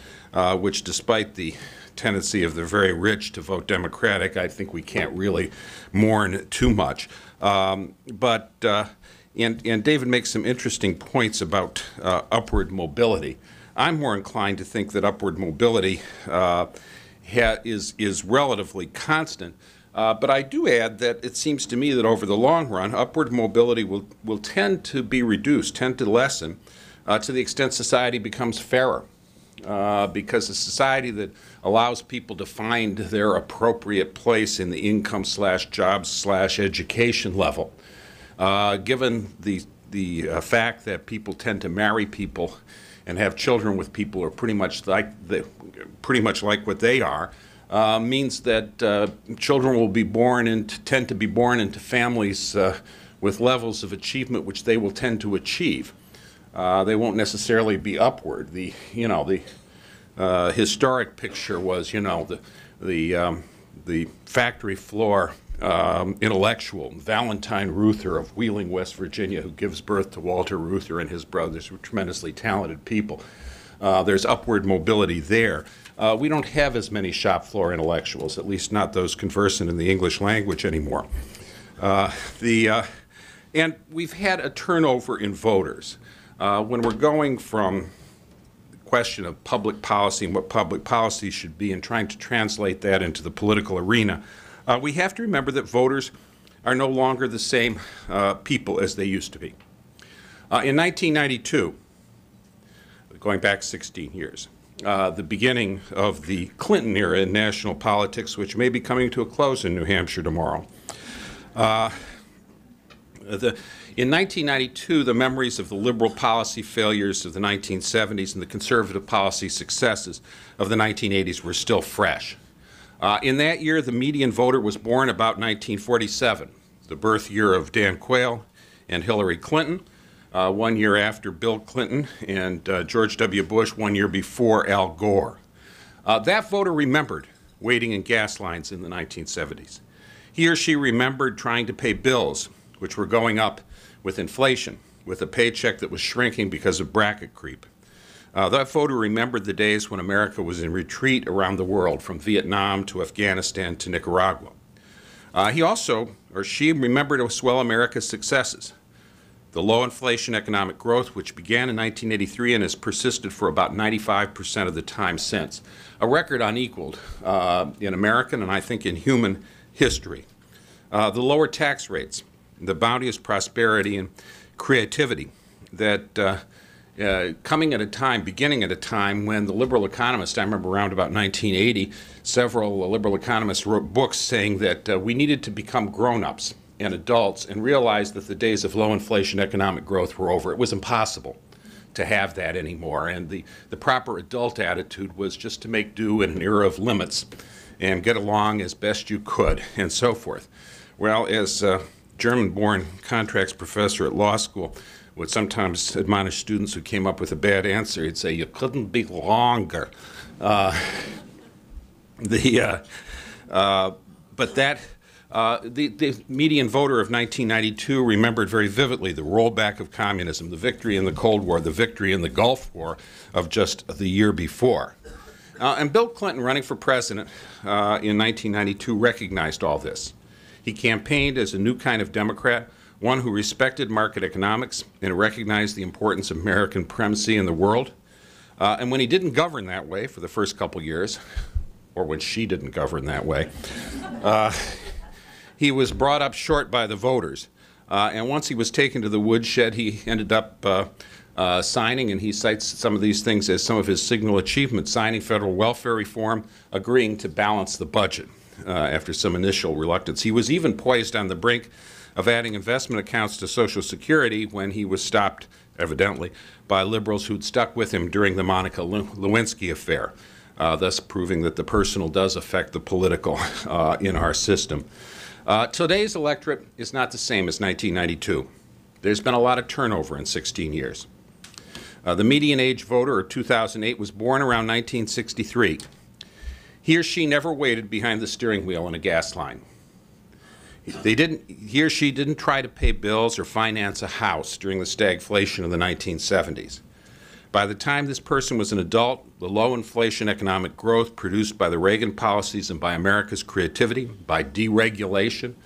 which, despite the tendency of the very rich to vote Democratic, I think we can't really mourn too much. And David makes some interesting points about upward mobility. I'm more inclined to think that upward mobility is relatively constant. But I do add that it seems to me that over the long run, upward mobility will tend to be reduced, tend to lessen, to the extent society becomes fairer. Because a society that allows people to find their appropriate place in the income/jobs/education level, given the fact that people tend to marry people and have children with people who are pretty much like what they are, means that children will be tend to be born into families with levels of achievement which they will tend to achieve. They won't necessarily be upward. The historic picture was, the factory floor intellectual Valentine Reuther of Wheeling, West Virginia, who gives birth to Walter Reuther and his brothers, who are tremendously talented people. There's upward mobility there. We don't have as many shop floor intellectuals, at least not those conversant in the English language anymore. And we've had a turnover in voters. When we're going from the question of public policy and what public policy should be and trying to translate that into the political arena, we have to remember that voters are no longer the same people as they used to be. In 1992, going back 16 years, the beginning of the Clinton era in national politics, which may be coming to a close in New Hampshire tomorrow. In 1992, the memories of the liberal policy failures of the 1970s and the conservative policy successes of the 1980s were still fresh. In that year, the median voter was born about 1947, the birth year of Dan Quayle and Hillary Clinton, 1 year after Bill Clinton, and George W. Bush 1 year before Al Gore. That voter remembered waiting in gas lines in the 1970s. He or she remembered trying to pay bills, which were going up with inflation, with a paycheck that was shrinking because of bracket creep. That voter remembered the days when America was in retreat around the world, from Vietnam to Afghanistan to Nicaragua. He also, or she, remembered as well America's successes. The low inflation economic growth, which began in 1983 and has persisted for about 95% of the time since. A record unequaled in American and I think in human history. The lower tax rates, the bounteous prosperity and creativity that beginning at a time when the liberal economists, I remember around about 1980, several liberal economists wrote books saying that we needed to become grown-ups and adults and realize that the days of low inflation economic growth were over. It was impossible to have that anymore, and the proper adult attitude was just to make do in an era of limits and get along as best you could, and so forth. Well, as a German-born contracts professor at law school would sometimes admonish students who came up with a bad answer, he'd say, "You couldn't be longer." But the median voter of 1992 remembered very vividly the rollback of communism, the victory in the Cold War, the victory in the Gulf War of just the year before. And Bill Clinton, running for president in 1992, recognized all this. He campaigned as a new kind of Democrat, one who respected market economics and recognized the importance of American primacy in the world. And when he didn't govern that way for the first couple years, or when she didn't govern that way, he was brought up short by the voters. And once he was taken to the woodshed, he ended up signing, and he cites some of these things as some of his signal achievements, signing federal welfare reform, agreeing to balance the budget after some initial reluctance. He was even poised on the brink of adding investment accounts to Social Security when he was stopped, evidently, by liberals who'd stuck with him during the Monica Lewinsky affair, thus proving that the personal does affect the political in our system. Today's electorate is not the same as 1992. There's been a lot of turnover in 16 years. The median age voter of 2008 was born around 1963. He or she never waited behind the steering wheel in a gas line. He or she didn't try to pay bills or finance a house during the stagflation of the 1970s. By the time this person was an adult, the low inflation economic growth produced by the Reagan policies and by America's creativity, by deregulation,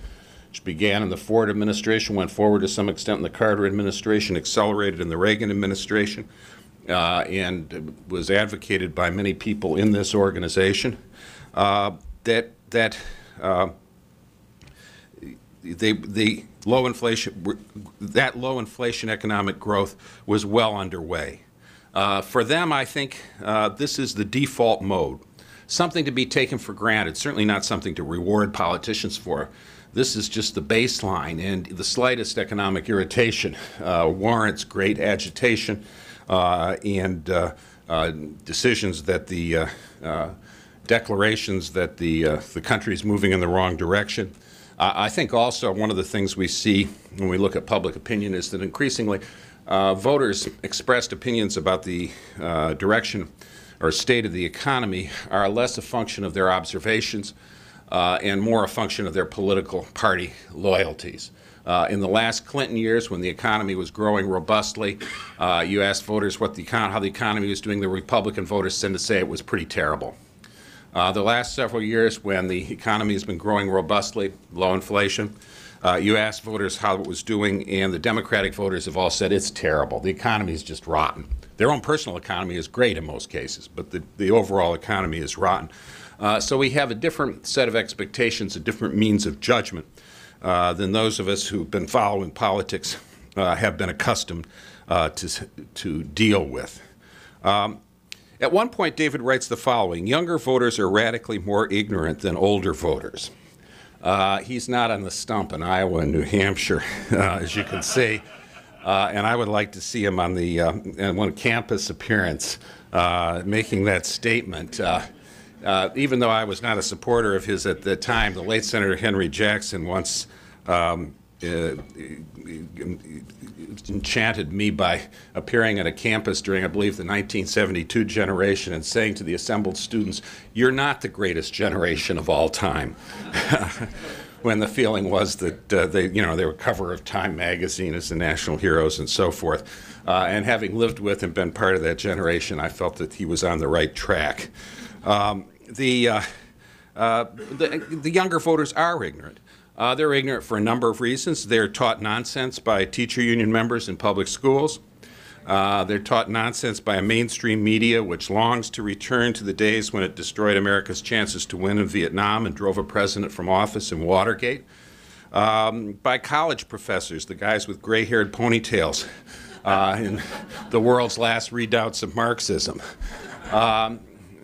which began in the Ford administration, went forward to some extent in the Carter administration, accelerated in the Reagan administration, and was advocated by many people in this organization, that low inflation economic growth was well underway. For them, I think this is the default mode, something to be taken for granted, certainly not something to reward politicians for. This is just the baseline, and the slightest economic irritation warrants great agitation and decisions that the declarations that the country is moving in the wrong direction. I think also one of the things we see when we look at public opinion is that increasingly voters expressed opinions about the direction or state of the economy are less a function of their observations and more a function of their political party loyalties. In the last Clinton years, when the economy was growing robustly, you asked voters how the economy was doing. The Republican voters tend to say it was pretty terrible. The last several years, when the economy has been growing robustly, low inflation, you asked voters how it was doing, and the Democratic voters have all said it's terrible. The economy is just rotten. Their own personal economy is great in most cases, but the overall economy is rotten. So we have a different set of expectations, a different means of judgment than those of us who've been following politics have been accustomed to deal with. At one point, David writes the following: younger voters are radically more ignorant than older voters. He's not on the stump in Iowa and New Hampshire, as you can see, and I would like to see him on the one campus appearance making that statement. Even though I was not a supporter of his at the time, the late Senator Henry Jackson once enchanted me by appearing at a campus during, I believe, the 1972 generation and saying to the assembled students, "You're not the greatest generation of all time." When the feeling was that they were cover of Time magazine as the national heroes and so forth. And having lived with and been part of that generation, I felt that he was on the right track. The younger voters are ignorant. They're ignorant for a number of reasons. They're taught nonsense by teacher union members in public schools. They're taught nonsense by a mainstream media which longs to return to the days when it destroyed America's chances to win in Vietnam and drove a president from office in Watergate. By college professors, the guys with gray-haired ponytails in the world's last redoubts of Marxism.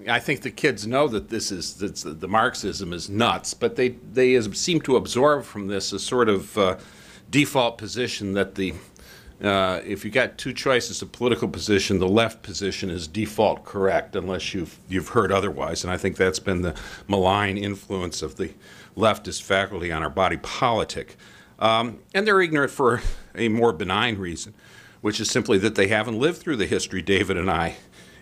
I think the kids know that the Marxism is nuts, but they seem to absorb from this a sort of default position that if you got two choices of political position, the left position is default correct, unless you've heard otherwise. And I think that's been the malign influence of the leftist faculty on our body politic. And they're ignorant for a more benign reason, which is simply that they haven't lived through the history David and I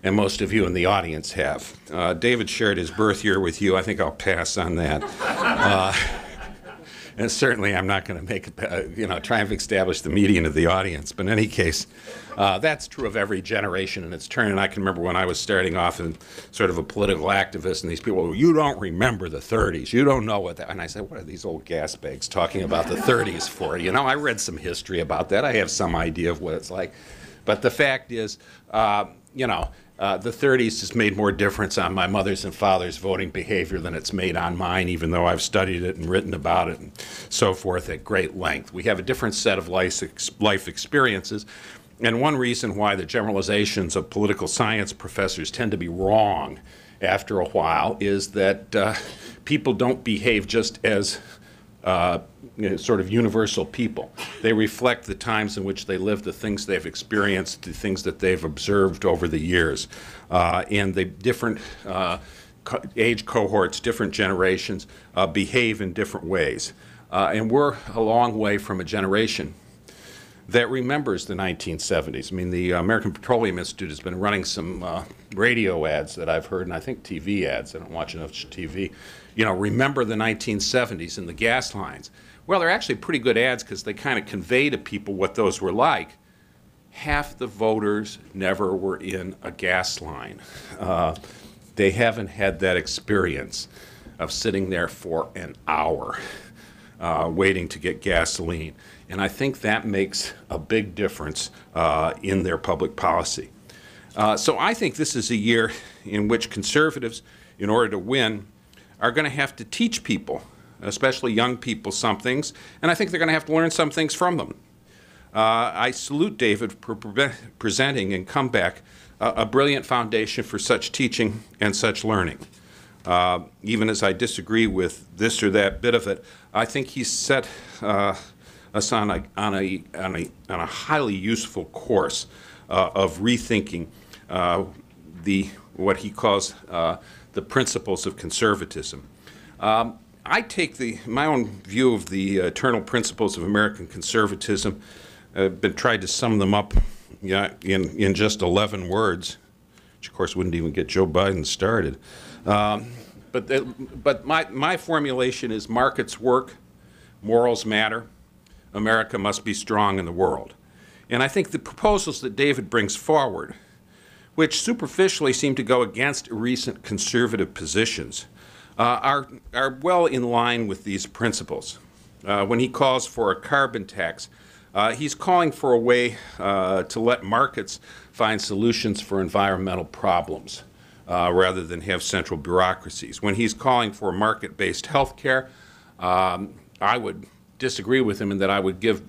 and most of you in the audience have. David shared his birth year with you. I think I'll pass on that. And certainly I'm not going to make try and establish the median of the audience. But in any case, that's true of every generation in its turn. And I can remember when I was starting off in sort of a political activist, and these people, well, you don't remember the 30s. You don't know what that. And I said, what are these old gas bags talking about the 30s for? You know, I read some history about that. I have some idea of what it's like. But the fact is, the 30s has made more difference on my mother's and father's voting behavior than it's made on mine, even though I've studied it and written about it and so forth at great length. We have a different set of life experiences, and one reason why the generalizations of political science professors tend to be wrong after a while is that people don't behave just as sort of universal people. They reflect the times in which they live, the things they've experienced, the things that they've observed over the years. And the different age cohorts, different generations behave in different ways. And we're a long way from a generation that remembers the 1970s. I mean, the American Petroleum Institute has been running some radio ads that I've heard, and I think TV ads. I don't watch enough TV. Remember the 1970s and the gas lines. Well, they're actually pretty good ads because they kind of convey to people what those were like. Half the voters never were in a gas line. They haven't had that experience of sitting there for an hour waiting to get gasoline. And I think that makes a big difference in their public policy. So I think this is a year in which conservatives, in order to win, are going to have to teach people, especially young people, some things, and I think they're going to have to learn some things from them. I salute David for presenting in Comeback a brilliant foundation for such teaching and such learning. Even as I disagree with this or that bit of it, I think he's set us on a highly useful course of rethinking what he calls the principles of conservatism. I take my own view of the eternal principles of American conservatism. I've tried to sum them up in just 11 words, which of course wouldn't even get Joe Biden started. But my formulation is: markets work, morals matter, America must be strong in the world. And I think the proposals that David brings forward, which superficially seem to go against recent conservative positions, are well in line with these principles. When he calls for a carbon tax, he's calling for a way to let markets find solutions for environmental problems rather than have central bureaucracies. When he's calling for market-based health care, I would disagree with him in that I would give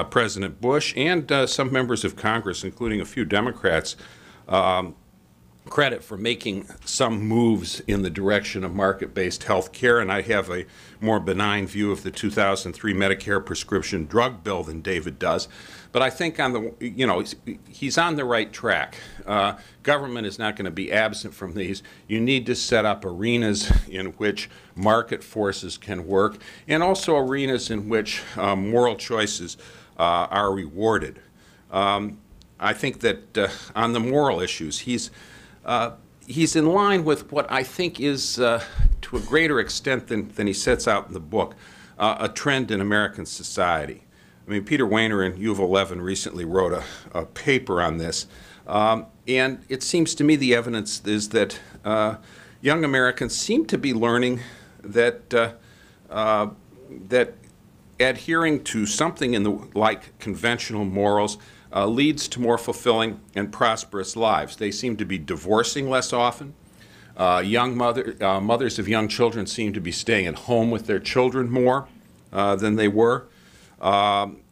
President Bush and some members of Congress, including a few Democrats, credit for making some moves in the direction of market-based health care, and I have a more benign view of the 2003 Medicare prescription drug bill than David does. But I think he's on the right track. Government is not going to be absent from these. You need to set up arenas in which market forces can work, and also arenas in which moral choices are rewarded. I think that on the moral issues, he's in line with what I think is, to a greater extent than he sets out in the book, a trend in American society. I mean, Peter Weiner in U of 11 recently wrote a paper on this, and it seems to me the evidence is that young Americans seem to be learning that that adhering to something like conventional morals leads to more fulfilling and prosperous lives. They seem to be divorcing less often. Mothers of young children seem to be staying at home with their children more than they were. They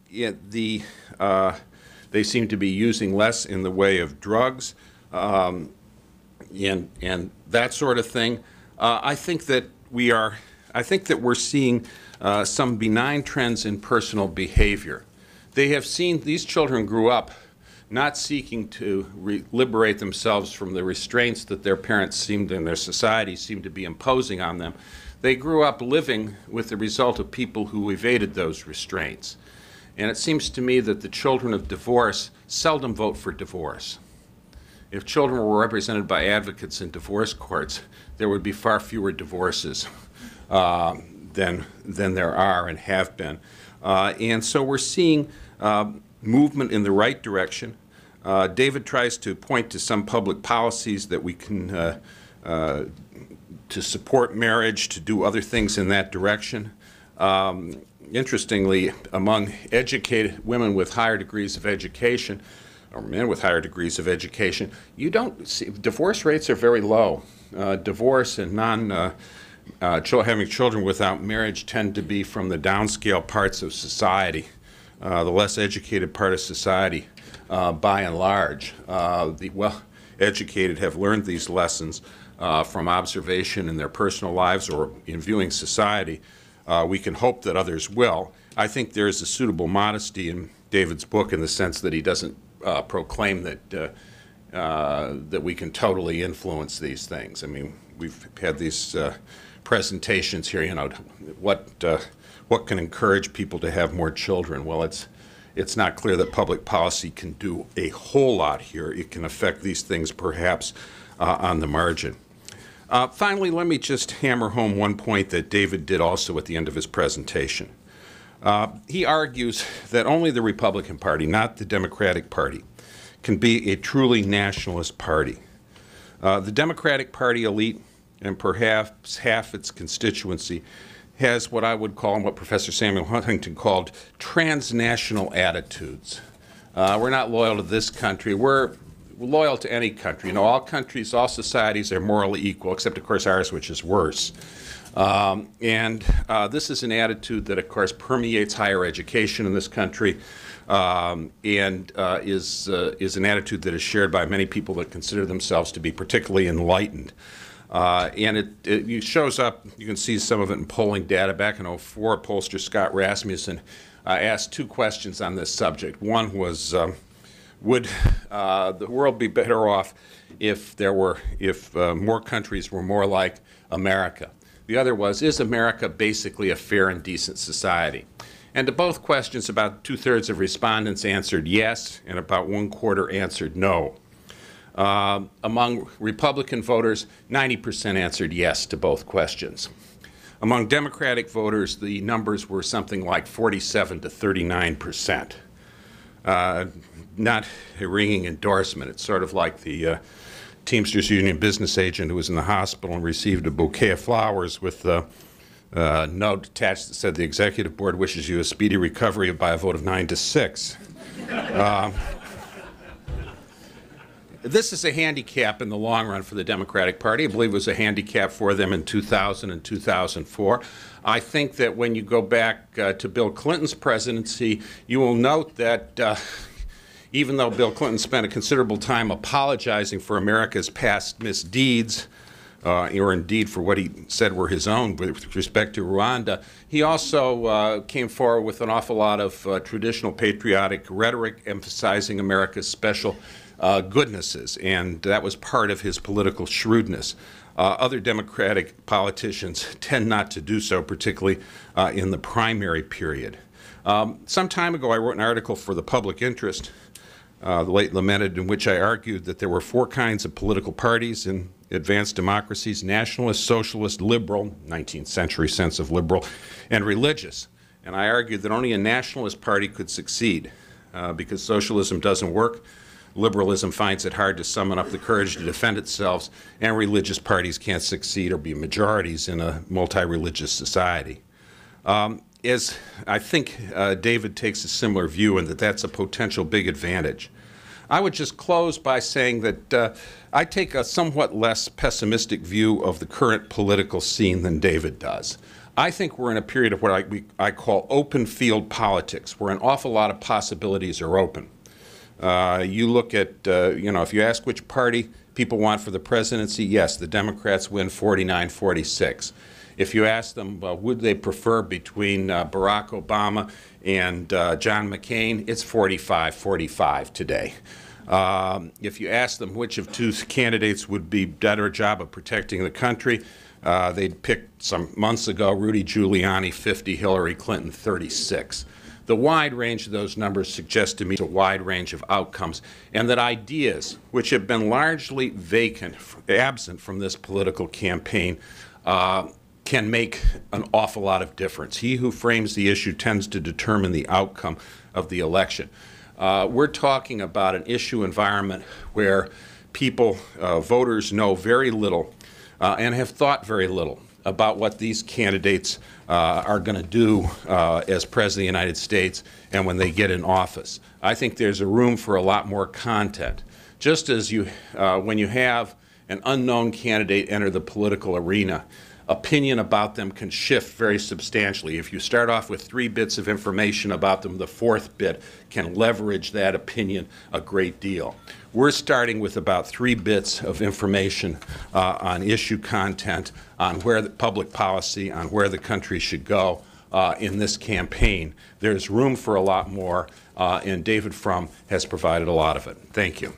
seem to be using less in the way of drugs and that sort of thing. I think that we're seeing some benign trends in personal behavior. These children grew up not seeking to liberate themselves from the restraints that their parents and their society seemed to be imposing on them. They grew up living with the result of people who evaded those restraints. And it seems to me that the children of divorce seldom vote for divorce. If children were represented by advocates in divorce courts, there would be far fewer divorces than there are and have been. And so we're seeing movement in the right direction. David tries to point to some public policies that we can, to support marriage, to do other things in that direction. Interestingly, among educated women with higher degrees of education, or men with higher degrees of education, you don't see, divorce rates are very low. Divorce and having children without marriage tend to be from the downscale parts of society, the less educated part of society, by and large. The well-educated have learned these lessons from observation in their personal lives or in viewing society. We can hope that others will. I think there is a suitable modesty in David's book in the sense that he doesn't proclaim that we can totally influence these things. I mean, we've had these presentations here, what can encourage people to have more children? Well, it's not clear that public policy can do a whole lot here. It can affect these things perhaps on the margin. Finally, let me just hammer home one point that David did also at the end of his presentation. He argues that only the Republican Party, not the Democratic Party, can be a truly nationalist party. The Democratic Party elite, and perhaps half its constituency, has what I would call, and what Professor Samuel Huntington called, transnational attitudes. We're not loyal to this country. We're loyal to any country. All countries, all societies are morally equal, except, of course, ours, which is worse. This is an attitude that, of course, permeates higher education in this country and is an attitude that is shared by many people that consider themselves to be particularly enlightened. It shows up, you can see some of it in polling data. Back in 2004, pollster Scott Rasmussen asked two questions on this subject. One was, would the world be better off if more countries were more like America? The other was, is America basically a fair and decent society? And to both questions, about 2/3 of respondents answered yes, and about 1/4 answered no. Among Republican voters, 90% answered yes to both questions. Among Democratic voters, the numbers were something like 47 to 39%. Not a ringing endorsement. It's sort of like the Teamsters Union business agent who was in the hospital and received a bouquet of flowers with a note attached that said, "The executive board wishes you a speedy recovery by a vote of 9-6. This is a handicap in the long run for the Democratic Party. I believe it was a handicap for them in 2000 and 2004. I think that when you go back to Bill Clinton's presidency, you will note that even though Bill Clinton spent a considerable time apologizing for America's past misdeeds, or indeed for what he said were his own with respect to Rwanda, he also came forward with an awful lot of traditional patriotic rhetoric emphasizing America's special goodnesses, and that was part of his political shrewdness. Other Democratic politicians tend not to do so, particularly in the primary period. Some time ago, I wrote an article for the Public Interest, the late lamented, in which I argued that there were 4 kinds of political parties in advanced democracies: nationalist, socialist, liberal, 19th century sense of liberal, and religious. And I argued that only a nationalist party could succeed because socialism doesn't work, liberalism finds it hard to summon up the courage to defend itself, and religious parties can't succeed or be majorities in a multi-religious society. As I think David takes a similar view, and that's a potential big advantage. I would just close by saying that I take a somewhat less pessimistic view of the current political scene than David does. I think we're in a period of what I call open field politics, where an awful lot of possibilities are open. You look at, if you ask which party people want for the presidency, yes, the Democrats win 49-46. If you ask them, would they prefer between Barack Obama and John McCain, it's 45-45 today. If you ask them which of 2 candidates would be better job of protecting the country, they'd pick some months ago Rudy Giuliani 50, Hillary Clinton 36. The wide range of those numbers suggests to me a wide range of outcomes, and that ideas which have been largely absent from this political campaign, can make an awful lot of difference. He who frames the issue tends to determine the outcome of the election. We're talking about an issue environment where people, voters, know very little and have thought very little about what these candidates are going to do as President of the United States and when they get in office. I think there's a room for a lot more content. Just as when you have an unknown candidate enter the political arena, opinion about them can shift very substantially. If you start off with 3 bits of information about them, the 4th bit can leverage that opinion a great deal. We're starting with about 3 bits of information on issue content, on where the public policy, on where the country should go in this campaign. There's room for a lot more, and David Frum has provided a lot of it. Thank you.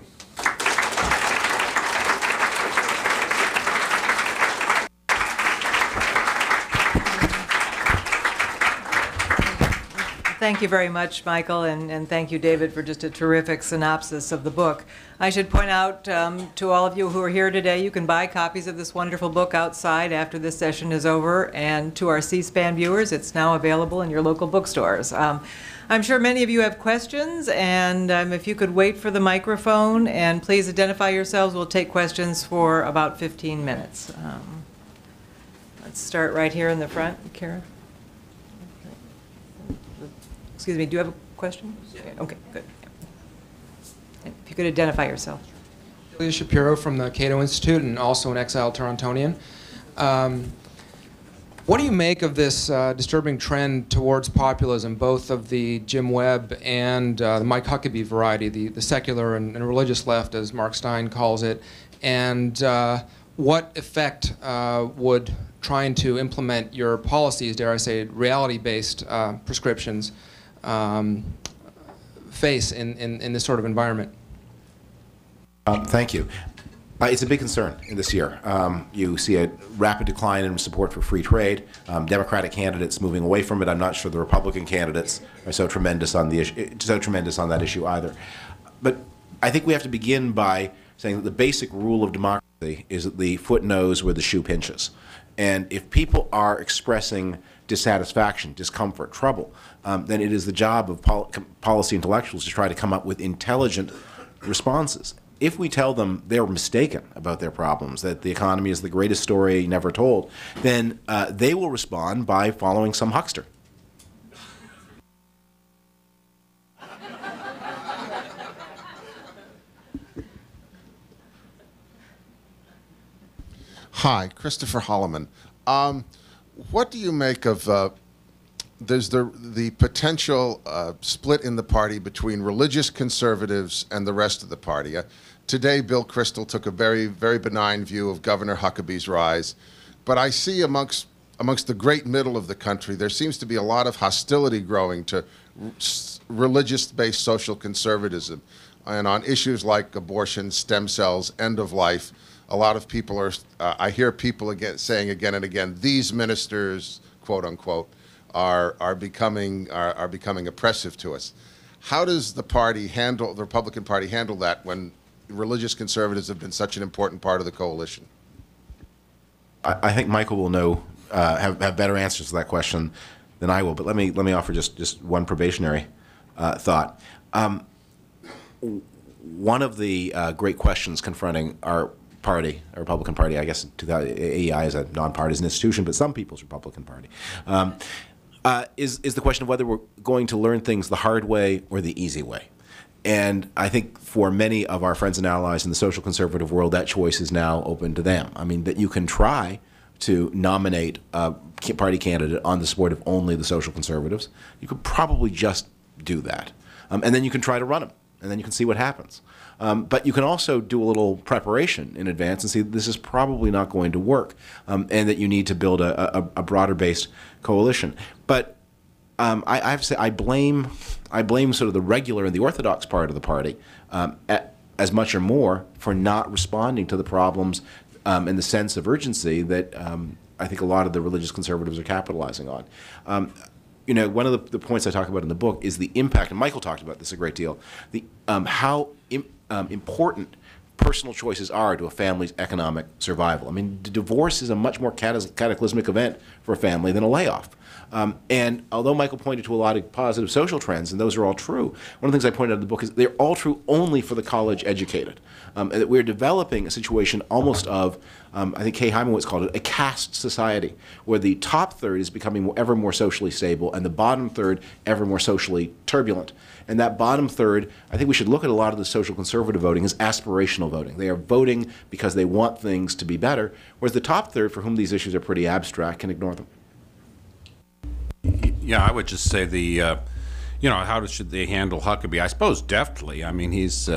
Thank you very much, Michael, and thank you, David, for just a terrific synopsis of the book. I should point out to all of you who are here today, you can buy copies of this wonderful book outside after this session is over, and to our C-SPAN viewers, it's now available in your local bookstores. I'm sure many of you have questions, and if you could wait for the microphone, and please identify yourselves. We'll take questions for about 15 minutes. Let's start right here in the front. Kara? Excuse me, do you have a question? Okay, good. If you could identify yourself. Julia Shapiro from the Cato Institute and also an exiled Torontonian. What do you make of this disturbing trend towards populism, both of the Jim Webb and the Mike Huckabee variety, the secular and religious left, as Mark Stein calls it, and what effect would trying to implement your policies, dare I say, reality-based prescriptions, face in this sort of environment? Thank you. It's a big concern this year. You see a rapid decline in support for free trade. Democratic candidates moving away from it. I'm not sure the Republican candidates are so tremendous on the issue, on that issue either. But I think we have to begin by saying that the basic rule of democracy is that the foot knows where the shoe pinches. And if people are expressing dissatisfaction, discomfort, trouble, then it is the job of policy intellectuals to try to come up with intelligent responses. If we tell them they're mistaken about their problems, that the economy is the greatest story never told, then they will respond by following some huckster. Hi, Christopher Holloman. What do you make of there's the potential split in the party between religious conservatives and the rest of the party. Today, Bill Kristol took a very, very benign view of Governor Huckabee's rise, but I see amongst the great middle of the country, there seems to be a lot of hostility growing to religious-based social conservatism. And on issues like abortion, stem cells, end of life, a lot of people are, I hear people saying again and again, these ministers, quote unquote, are becoming oppressive to us. How does the Republican Party handle that when religious conservatives have been such an important part of the coalition? I think Michael will know, have better answers to that question than I will. But let me offer just one probationary thought. One of the great questions confronting our party, our Republican Party, I guess AEI is a nonpartisan institution, but some people's Republican Party, is the question of whether we're going to learn things the hard way or the easy way. And I think for many of our friends and allies in the social conservative world, that choice is now open to them. I mean, that you can try to nominate a party candidate on the support of only the social conservatives. You could probably just do that. And then you can try to run them, and then you can see what happens. But you can also do a little preparation in advance and see this is probably not going to work, and that you need to build a broader-based coalition. But I have to say I blame sort of the regular and the orthodox part of the party as much or more for not responding to the problems and the sense of urgency that I think a lot of the religious conservatives are capitalizing on. You know, one of the points I talk about in the book is the impact, and Michael talked about this a great deal, how important personal choices are to a family's economic survival. I mean, divorce is a much more cataclysmic event for a family than a layoff. And although Michael pointed to a lot of positive social trends, and those are all true, one of the things I pointed out in the book is they're all true only for the college educated. And that we're developing a situation almost of, I think Kay Hymanowitz called it, a caste society, where the top third is becoming ever more socially stable and the bottom third ever more socially turbulent. And that bottom third, I think we should look at a lot of the social conservative voting as aspirational voting. They are voting because they want things to be better, whereas the top third, for whom these issues are pretty abstract, can ignore them. Yeah, I would just say you know, how should they handle Huckabee? I suppose deftly. I mean, his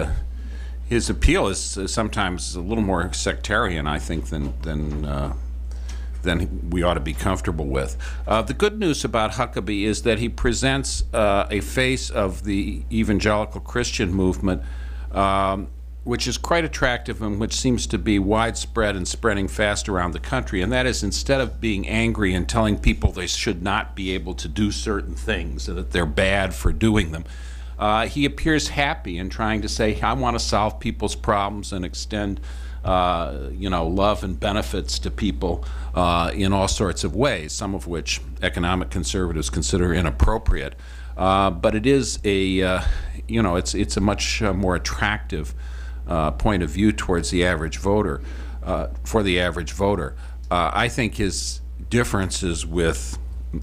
appeal is sometimes a little more sectarian, I think, than we ought to be comfortable with. The good news about Huckabee is that he presents a face of the evangelical Christian movement, which is quite attractive and which seems to be widespread and spreading fast around the country. And that is, instead of being angry and telling people they should not be able to do certain things and that they're bad for doing them, he appears happy in trying to say, I want to solve people's problems and extend you know, love and benefits to people in all sorts of ways, some of which economic conservatives consider inappropriate. But it is a, you know, it's a much more attractive point of view towards the average voter, for the average voter. I think his differences with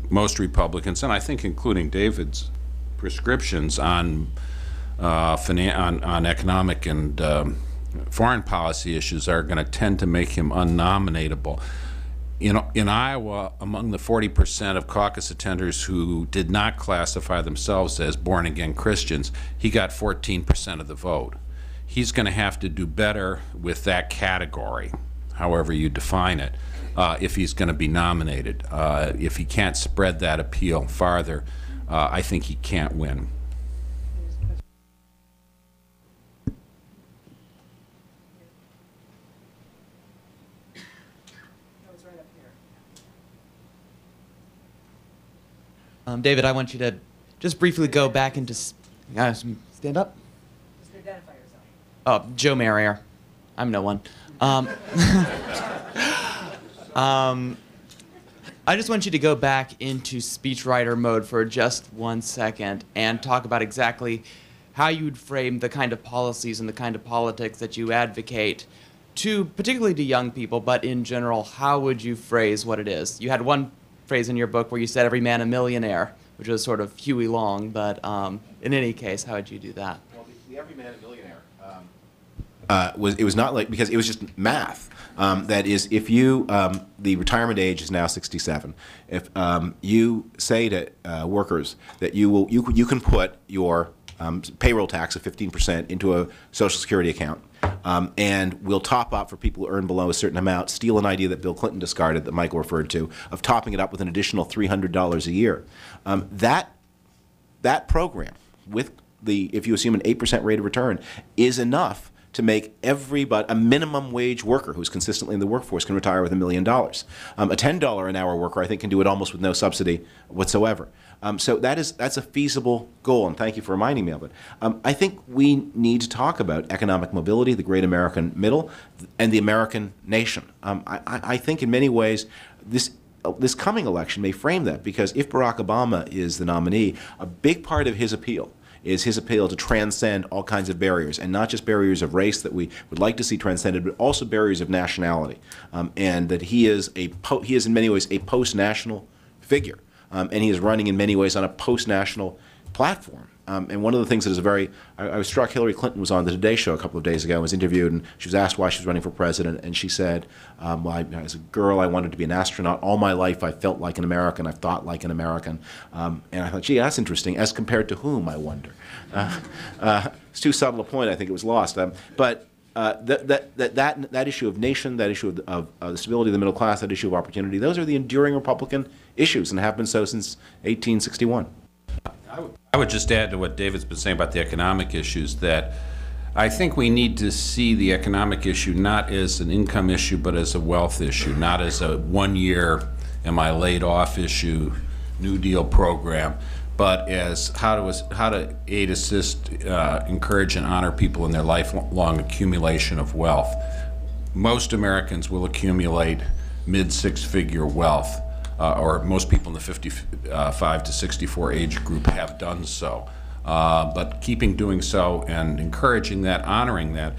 most Republicans, and I think including David's prescriptions on economic and foreign policy issues, are going to tend to make him unnominatable. In Iowa, among the 40% of caucus attenders who did not classify themselves as born-again Christians, he got 14% of the vote. He's going to have to do better with that category, however you define it, if he's going to be nominated. If he can't spread that appeal farther, I think he can't win. David, I want you to just briefly go back into... stand up. Just identify yourself. Oh, Joe Marrier. I'm no one. I just want you to go back into speechwriter mode for just 1 second and talk about exactly how you would frame the kind of policies and the kind of politics that you advocate to, particularly to young people, but in general, how would you phrase what it is? You had one phrase in your book where you said every man a millionaire, which was sort of Huey Long, but in any case, how would you do that? Well, the every man a millionaire, it was not like, because it was just math. That is, if you, the retirement age is now 67. If you say to workers that you can put your payroll tax of 15% into a Social Security account, and we'll top up for people who earn below a certain amount, steal an idea that Bill Clinton discarded that Michael referred to, of topping it up with an additional $300 a year. That program, with if you assume an 8% rate of return, is enough to make a minimum wage worker who's consistently in the workforce can retire with $1 million. A $10 an hour worker, I think, can do it almost with no subsidy whatsoever. So that's a feasible goal, and thank you for reminding me of it. I think we need to talk about economic mobility, the great American middle, and the American nation. I think in many ways this coming election may frame that, because if Barack Obama is the nominee, a big part of his appeal is his appeal to transcend all kinds of barriers, and not just barriers of race that we would like to see transcended, but also barriers of nationality, and that he is in many ways a post-national figure, and he is running in many ways on a post-national platform. And one of the things that is I was struck, Hillary Clinton was on the Today Show a couple of days ago and was interviewed, and she was asked why she was running for president, and she said, well, as a girl, I wanted to be an astronaut. All my life, I felt like an American. I've thought like an American. And I thought, gee, that's interesting. As compared to whom, I wonder. It's too subtle a point. I think it was lost. But that issue of nation, that issue of the stability of the middle class, that issue of opportunity, those are the enduring Republican issues, and have been so since 1861. I would just add to what David's been saying about the economic issues, that I think we need to see the economic issue not as an income issue, but as a wealth issue, not as a 1 year, am I laid off issue, New Deal program, but as how to aid, assist, encourage, and honor people in their lifelong accumulation of wealth. Most Americans will accumulate mid-six-figure wealth. Or most people in the 55 to 64 age group have done so. But keeping doing so and encouraging that, honoring that,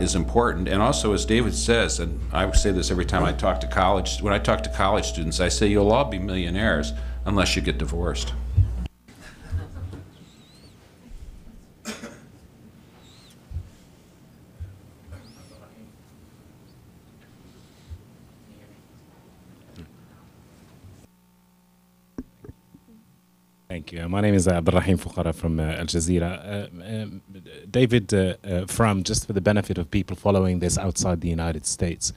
is important. And also, as David says, and I say this every time I talk to when I talk to college students, I say you'll all be millionaires unless you get divorced. Thank you. My name is Abdurrahim Fuqara from Al Jazeera. David Frum, just for the benefit of people following this outside the United States,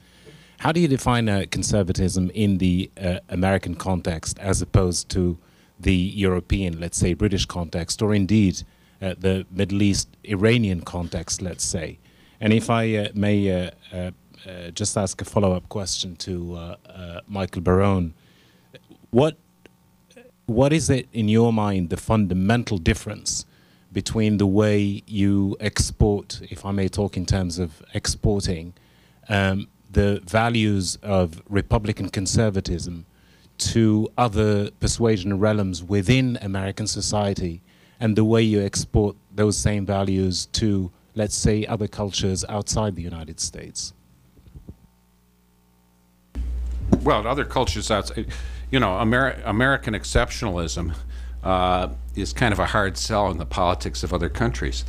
how do you define conservatism in the American context as opposed to the European, let's say, British context, or indeed the Middle East Iranian context, let's say? And if I may just ask a follow-up question to Michael Barone, what is it, in your mind, the fundamental difference between the way you export, if I may talk in terms of exporting, the values of Republican conservatism to other persuasion realms within American society, and the way you export those same values to, let's say, other cultures outside the United States? Well, other cultures outside, you know, American exceptionalism is kind of a hard sell in the politics of other countries.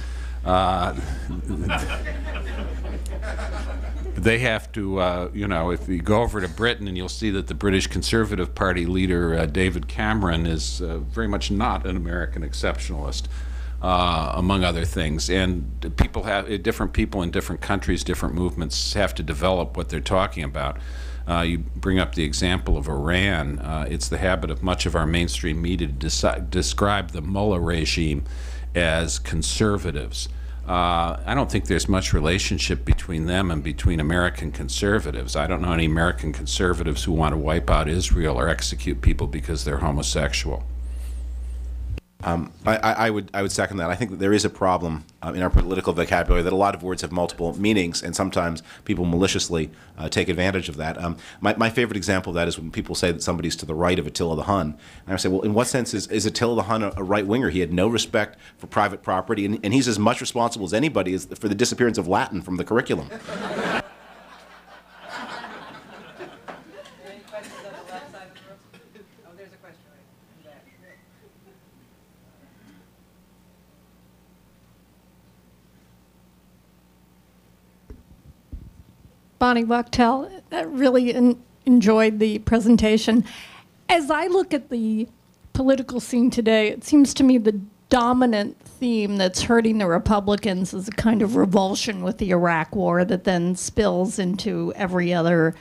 They have to, you know, if you go over to Britain, and you'll see that the British Conservative Party leader, David Cameron, is very much not an American exceptionalist, among other things. And different people in different countries, different movements have to develop what they're talking about. You bring up the example of Iran. It's the habit of much of our mainstream media to describe the Mullah regime as conservatives. I don't think there's much relationship between them and between American conservatives. I don't know any American conservatives who want to wipe out Israel or execute people because they're homosexual. I would second that. I think that there is a problem in our political vocabulary that a lot of words have multiple meanings, and sometimes people maliciously take advantage of that. My favorite example of that is when people say that somebody's to the right of Attila the Hun. And I say, well, in what sense is Attila the Hun a right-winger? He had no respect for private property, and he's as much responsible as anybody for the disappearance of Latin from the curriculum. Bonnie Wachtel. I really enjoyed the presentation. As I look at the political scene today, it seems to me the dominant theme that's hurting the Republicans is a kind of revulsion with the Iraq War that then spills into every other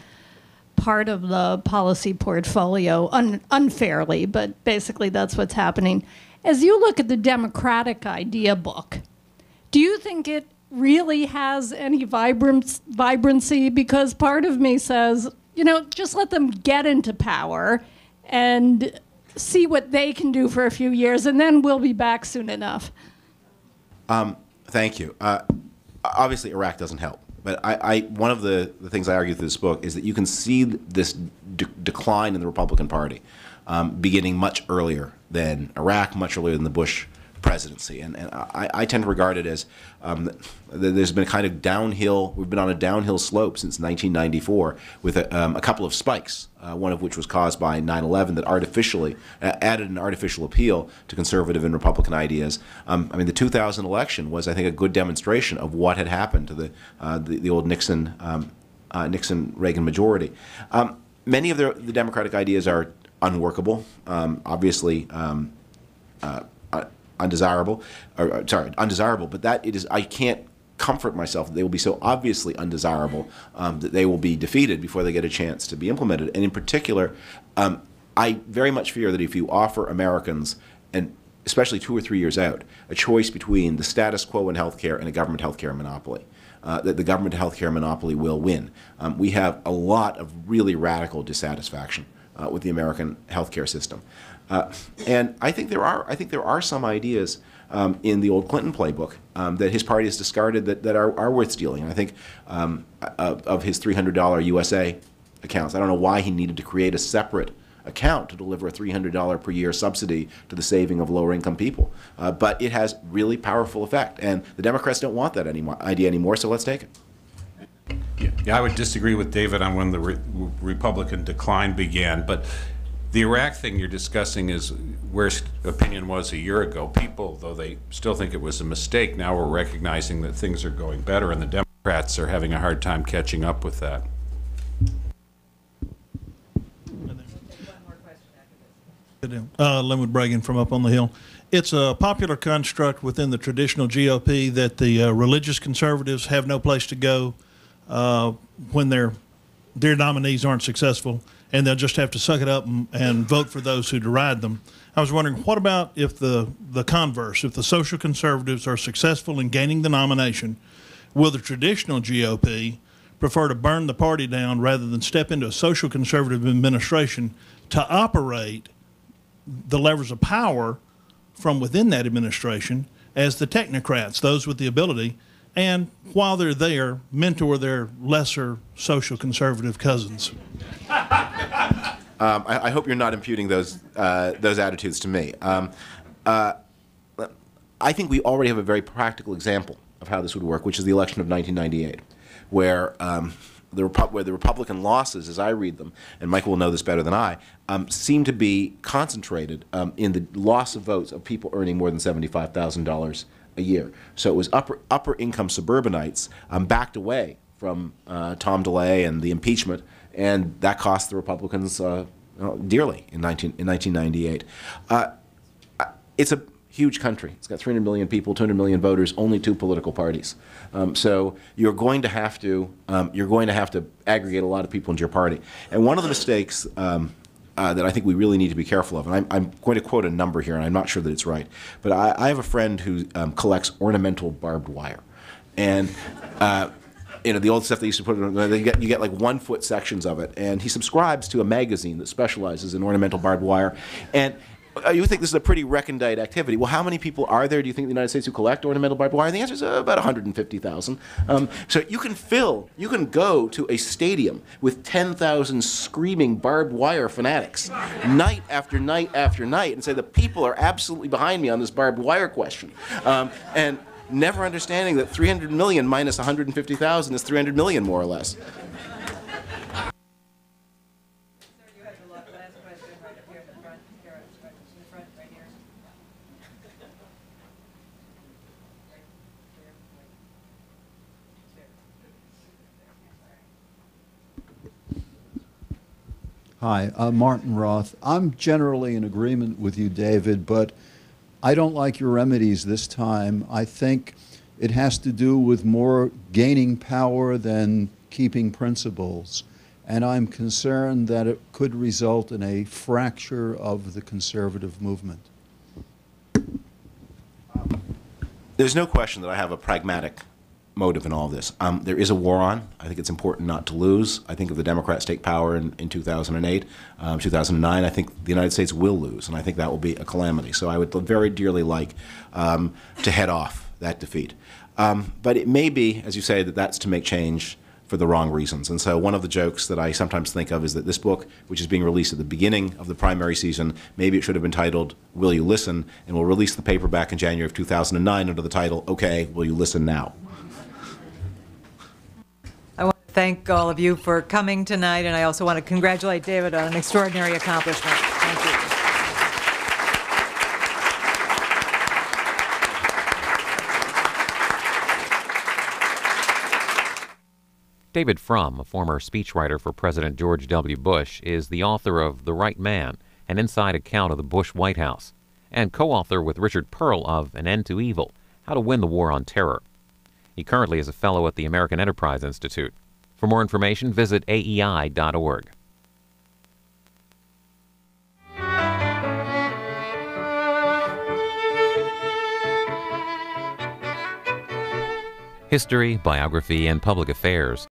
part of the policy portfolio unfairly, but basically that's what's happening. As you look at the Democratic Idea Book, do you think it really has any vibrancy? Because part of me says, you know, just let them get into power and see what they can do for a few years, and then we'll be back soon enough. Thank you. Obviously, Iraq doesn't help. But one of the things I argue through this book is that you can see this decline in the Republican Party beginning much earlier than Iraq, much earlier than the Bush presidency. And I tend to regard it as there's been a kind of downhill, we've been on a downhill slope since 1994 with a couple of spikes, one of which was caused by 9/11 that artificially added an artificial appeal to conservative and Republican ideas. I mean, the 2000 election was, I think, a good demonstration of what had happened to the old Nixon-Reagan majority. Many of the Democratic ideas are unworkable, obviously undesirable, but that it is, I can't comfort myself that they will be so obviously undesirable that they will be defeated before they get a chance to be implemented. And in particular, I very much fear that if you offer Americans, and especially 2 or 3 years out, a choice between the status quo in healthcare and a government healthcare monopoly, that the government healthcare monopoly will win. We have a lot of really radical dissatisfaction with the American healthcare system. And I think there are some ideas in the old Clinton playbook that his party has discarded that are worth stealing. And I think of his $300 USA accounts, I don't know why he needed to create a separate account to deliver a $300 per year subsidy to the saving of lower income people. But it has really powerful effect. And the Democrats don't want that idea anymore, so let's take it. Yeah, I would disagree with David on when the Republican decline began, but the Iraq thing you're discussing is where opinion was a year ago. People, though they still think it was a mistake, now we're recognizing that things are going better, and the Democrats are having a hard time catching up with that. Linwood Bragan from up on the Hill. It's a popular construct within the traditional GOP that the religious conservatives have no place to go when their nominees aren't successful, and they'll just have to suck it up and vote for those who deride them. I was wondering, what about if the converse, if the social conservatives are successful in gaining the nomination, will the traditional GOP prefer to burn the party down rather than step into a social conservative administration to operate the levers of power from within that administration as the technocrats, those with the ability, and while they're there, mentor their lesser social conservative cousins? I hope you're not imputing those attitudes to me. I think we already have a very practical example of how this would work, which is the election of 1998, where the Republican losses, as I read them, and Michael will know this better than I, seem to be concentrated in the loss of votes of people earning more than $75,000 a year. So it was upper income suburbanites backed away from Tom DeLay and the impeachment, and that cost the Republicans dearly in 1998. It's a huge country. It's got 300 million people, 200 million voters, only 2 political parties. So you're going to have to aggregate a lot of people into your party. And one of the mistakes that I think we really need to be careful of, and I'm going to quote a number here, and I'm not sure that it's right, but I have a friend who collects ornamental barbed wire, and you know, the old stuff they used to put in, you get like 1-foot sections of it, and he subscribes to a magazine that specializes in ornamental barbed wire, and you think this is a pretty recondite activity. Well, how many people are there, do you think, in the United States who collect ornamental barbed wire? And the answer is about 150,000. So you can go to a stadium with 10,000 screaming barbed wire fanatics night after night after night and say the people are absolutely behind me on this barbed wire question. And never understanding that 300 million minus 150,000 is 300 million, more or less. Hi, Martin Roth. I'm generally in agreement with you, David, but I don't like your remedies this time. I think it has to do with more gaining power than keeping principles. And I'm concerned that it could result in a fracture of the conservative movement. There's no question that I have a pragmatic motive in all of this. There is a war on. I think it's important not to lose. I think if the Democrats take power in 2008, 2009, I think the United States will lose, and I think that will be a calamity. So I would very dearly like to head off that defeat. But it may be, as you say, that that's to make change for the wrong reasons. And so one of the jokes that I sometimes think of is that this book, which is being released at the beginning of the primary season, maybe it should have been titled, Will You Listen? And we'll release the paperback in January of 2009 under the title, Okay, Will You Listen Now? I want to thank all of you for coming tonight, and I also want to congratulate David on an extraordinary accomplishment. Thank you. David Frum, a former speechwriter for President George W. Bush, is the author of The Right Man, an inside account of the Bush White House, and co-author with Richard Pearl of An End to Evil, How to Win the War on Terror. He currently is a fellow at the American Enterprise Institute. For more information, visit aei.org. History, biography, and public affairs